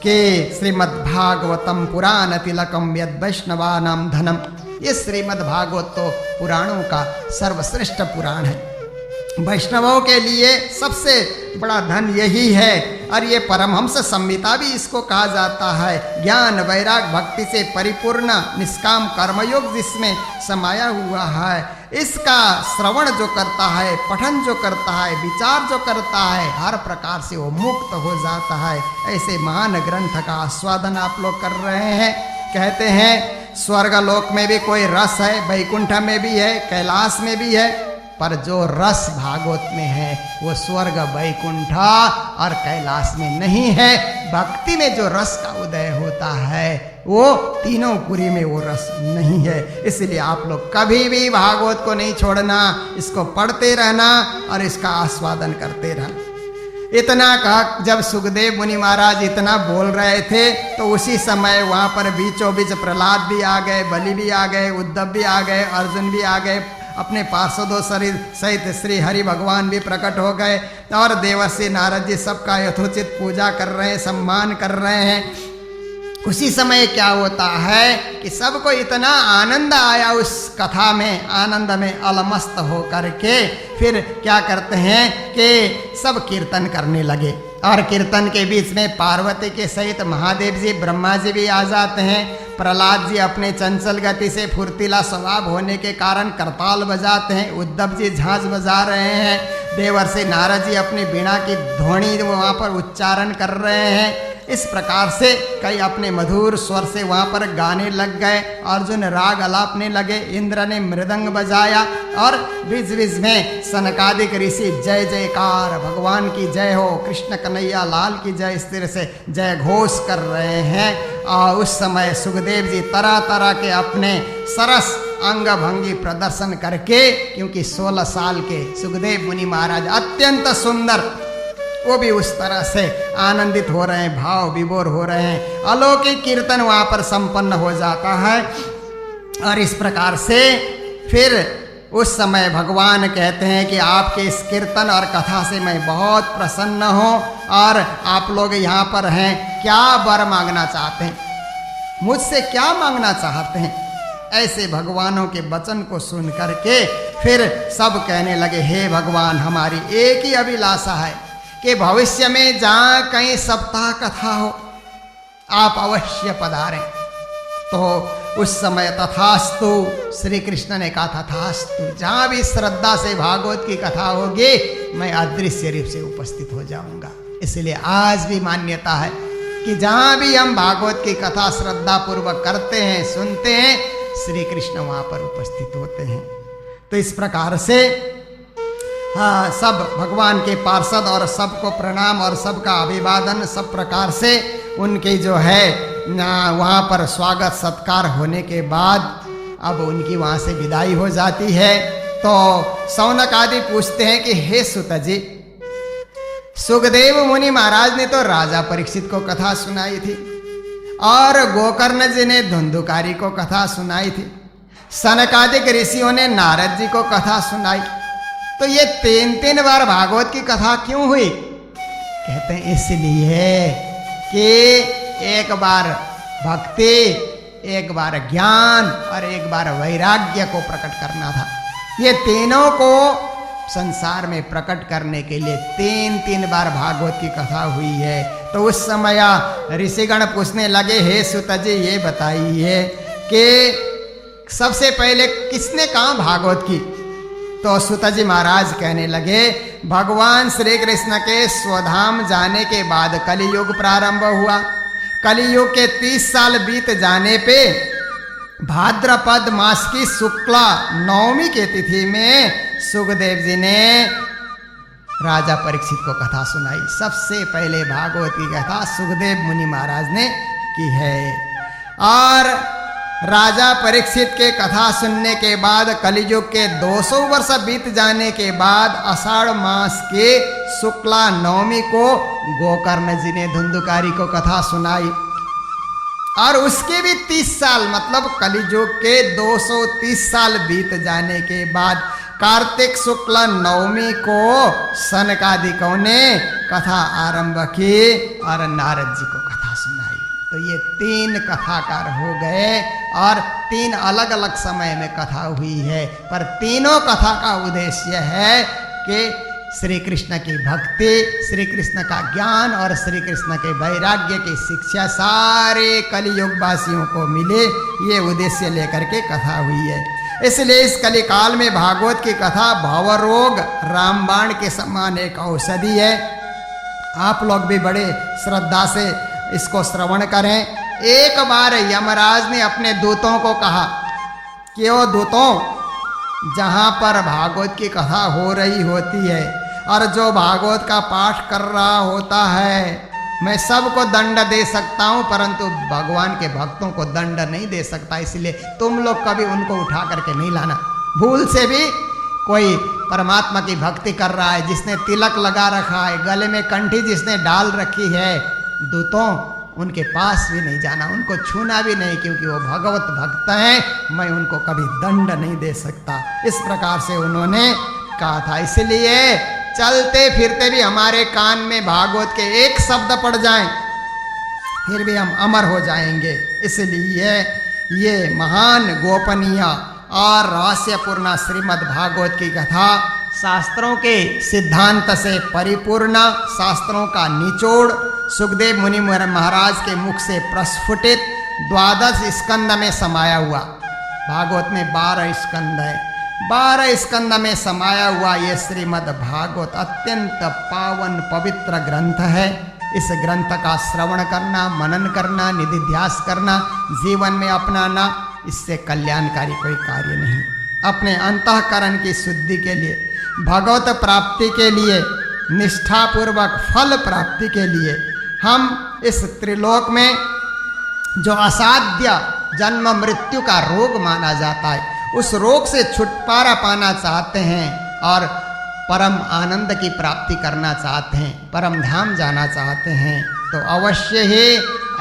S1: कि श्रीमद् भागवतम पुराण तिलकम यद वैष्णवानाम धनम। ये श्रीमद् भागवत तो पुराणों का सर्वश्रेष्ठ पुराण है। वैष्णवों के लिए सबसे बड़ा धन यही है। और ये परमहंस संहिता भी इसको कहा जाता है। ज्ञान वैराग भक्ति से परिपूर्ण निष्काम कर्मयोग जिसमें समाया हुआ है, इसका श्रवण जो करता है, पठन जो करता है, विचार जो करता है, हर प्रकार से वो मुक्त हो जाता है। ऐसे महान ग्रंथ का आस्वादन आप लोग कर रहे हैं। कहते हैं स्वर्गलोक में भी कोई रस है, वैकुंठ में भी है, कैलाश में भी है, पर जो रस भागवत में है वो स्वर्ग वैकुंठ और कैलाश में नहीं है। भक्ति में जो रस का उदय होता है वो तीनों पुरी में वो रस नहीं है। इसलिए आप लोग कभी भी भागवत को नहीं छोड़ना, इसको पढ़ते रहना और इसका आस्वादन करते रहना। इतना कहा जब सुखदेव मुनि महाराज इतना बोल रहे थे तो उसी समय वहाँ पर बीचों बीच प्रहलाद भी आ गए, बलि भी आ गए, उद्धव भी आ गए, अर्जुन भी आ गए, अपने पार्षदों सहित श्री हरि भगवान भी प्रकट हो गए और देवर्षि नारद जी सबका यथोचित पूजा कर रहे हैं, सम्मान कर रहे हैं। उसी समय क्या होता है कि सबको इतना आनंद आया उस कथा में, आनंद में अलमस्त हो करके फिर क्या करते हैं कि सब कीर्तन करने लगे। और कीर्तन के बीच में पार्वती के सहित महादेव जी ब्रह्मा जी भी आ जाते हैं। प्रहलाद जी अपने चंचल गति से फुर्तीला स्वभाव होने के कारण करताल बजाते हैं। उद्धव जी झांझ बजा रहे हैं। देवर्षि नारद जी अपनी वीणा की ध्वनि वहाँ पर उच्चारण कर रहे हैं। इस प्रकार से कई अपने मधुर स्वर से वहाँ पर गाने लग गए। अर्जुन राग अलापने लगे। इंद्र ने मृदंग बजाया और बीच बीच में सनकादिक ऋषि जय जयकार भगवान की जय हो, कृष्ण कन्हैया लाल की जय, इस तरह से जय घोष कर रहे हैं। और उस समय सुखदेव जी तरह तरह के अपने सरस अंग भंगी प्रदर्शन करके, क्योंकि 16 साल के सुखदेव मुनि महाराज अत्यंत सुंदर, वो भी उस तरह से आनंदित हो रहे हैं, भाव विभोर हो रहे हैं। अलौकिक कीर्तन वहाँ पर संपन्न हो जाता है। और इस प्रकार से फिर उस समय भगवान कहते हैं कि आपके इस कीर्तन और कथा से मैं बहुत प्रसन्न हूँ और आप लोग यहाँ पर हैं, क्या वर मांगना चाहते हैं, मुझसे क्या मांगना चाहते हैं। ऐसे भगवानों के वचन को सुन करके फिर सब कहने लगे, हे भगवान, हमारी एक ही अभिलाषा है कि भविष्य में जहाँ कहीं सप्ताह कथा हो आप अवश्य पधारें। तो उस समय तथास्तु, श्री कृष्ण ने कहा तथास्तु, जहाँ भी श्रद्धा से भागवत की कथा होगी मैं अदृश्य रूप से उपस्थित हो जाऊंगा। इसलिए आज भी मान्यता है कि जहाँ भी हम भागवत की कथा श्रद्धा पूर्वक करते हैं, सुनते हैं, श्री कृष्ण वहाँ पर उपस्थित होते हैं। तो इस प्रकार से हाँ, सब भगवान के पार्षद और सबको प्रणाम और सबका अभिवादन, सब प्रकार से उनके जो है वहाँ पर स्वागत सत्कार होने के बाद अब उनकी वहाँ से विदाई हो जाती है। तो शौनक आदि पूछते हैं कि हे सुत जी, सुखदेव मुनि महाराज ने तो राजा परीक्षित को कथा सुनाई थी और गोकर्ण जी ने धुंधुकारी को कथा सुनाई थी, सनकादिक ऋषियों ने नारद जी को कथा सुनाई, तो ये 3-3 बार भागवत की कथा क्यों हुई? कहते हैं इसलिए कि एक बार भक्ति, एक बार ज्ञान और एक बार वैराग्य को प्रकट करना था। ये तीनों को संसार में प्रकट करने के लिए 3-3 बार भागवत की कथा हुई है। तो उस समय ऋषिगण पूछने लगे, हे सुत जी ये बताइए कि सबसे पहले किसने कहा भागवत की? तो सुत जी महाराज कहने लगे, भगवान श्री कृष्ण के स्वधाम जाने के बाद कलियुग प्रारंभ हुआ। कलियुग के 30 साल बीत जाने पे भाद्रपद मास की शुक्ला नवमी के तिथि में सुखदेव जी ने राजा परीक्षित को कथा सुनाई। सबसे पहले भागवत की कथा सुखदेव मुनि महाराज ने की है। और राजा परीक्षित के कथा सुनने के बाद कलियुग के 200 वर्ष बीत जाने के बाद आषाढ़ मास के शुक्ला नवमी को गोकर्ण जी ने धुंधुकारी को कथा सुनाई। और उसके भी 30 साल, मतलब कलियुग के 230 साल बीत जाने के बाद कार्तिक शुक्ला नवमी को सनकादिकों ने कथा आरंभ की और नारद जी को कथा सुनाई। तो ये 3 कथाकार हो गए और 3 अलग अलग समय में कथा हुई है, पर तीनों कथा का उद्देश्य है कि श्री कृष्ण की भक्ति, श्री कृष्ण का ज्ञान और श्री कृष्ण के वैराग्य की शिक्षा सारे कलियुग वासियों को मिले, ये उद्देश्य लेकर के कथा हुई है। इसलिए इस कलिकाल में भागवत की कथा भवरोग रामबाण के समान एक औषधि है। आप लोग भी बड़े श्रद्धा से इसको श्रवण करें। एक बार यमराज ने अपने दूतों को कहा कि ओ दूतों, जहाँ पर भागवत की कथा हो रही होती है और जो भागवत का पाठ कर रहा होता है, मैं सबको दंड दे सकता हूँ परंतु भगवान के भक्तों को दंड नहीं दे सकता, इसलिए तुम लोग कभी उनको उठा करके नहीं लाना। भूल से भी कोई परमात्मा की भक्ति कर रहा है, जिसने तिलक लगा रखा है, गले में कंठी जिसने डाल रखी है, दूतों उनके पास भी नहीं जाना, उनको छूना भी नहीं, क्योंकि वो भगवत भक्त हैं, मैं उनको कभी दंड नहीं दे सकता। इस प्रकार से उन्होंने कहा था। इसलिए चलते फिरते भी हमारे कान में भागवत के एक शब्द पड़ जाएं, फिर भी हम अमर हो जाएंगे। इसलिए ये महान गोपनीय और रहस्यपूर्ण श्रीमद् भागवत की कथा शास्त्रों के सिद्धांत से परिपूर्ण, शास्त्रों का निचोड़ सुखदेव मुनि महाराज के मुख से प्रस्फुटित 12 स्कंद में समाया हुआ। भागवत में 12 स्कंद है। 12 स्कंद में समाया हुआ ये श्रीमद् भागवत अत्यंत पावन पवित्र ग्रंथ है। इस ग्रंथ का श्रवण करना, मनन करना, निधिध्यास करना, जीवन में अपनाना, इससे कल्याणकारी कोई कार्य नहीं। अपने अंतःकरण की शुद्धि के लिए, भगवत प्राप्ति के लिए, निष्ठापूर्वक फल प्राप्ति के लिए हम इस त्रिलोक में जो असाध्य जन्म मृत्यु का रोग माना जाता है, उस रोग से छुटकारा पाना चाहते हैं और परम आनंद की प्राप्ति करना चाहते हैं, परम धाम जाना चाहते हैं, तो अवश्य ही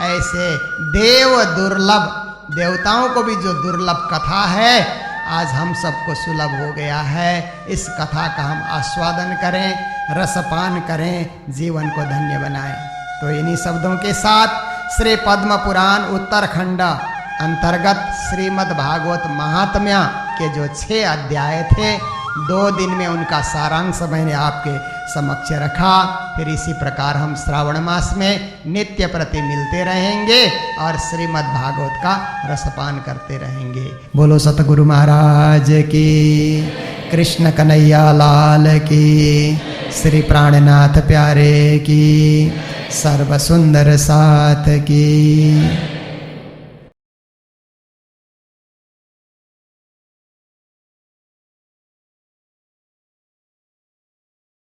S1: ऐसे देव दुर्लभ, देवताओं को भी जो दुर्लभ कथा है आज हम सबको सुलभ हो गया है। इस कथा का हम आस्वादन करें, रसपान करें, जीवन को धन्य बनाएं। तो इन्हीं शब्दों के साथ श्री पद्म पुराण उत्तरखंड अंतर्गत श्रीमद् भागवत महात्म्य के जो 6 अध्याय थे, 2 दिन में उनका सारांश मैंने आपके समक्ष रखा। फिर इसी प्रकार हम श्रावण मास में नित्य प्रति मिलते रहेंगे और श्रीमद् भागवत का रसपान करते रहेंगे। बोलो सतगुरु महाराज की, कृष्ण कन्हैया लाल की, श्री प्राणनाथ प्यारे की, सर्व सुंदर साथ की।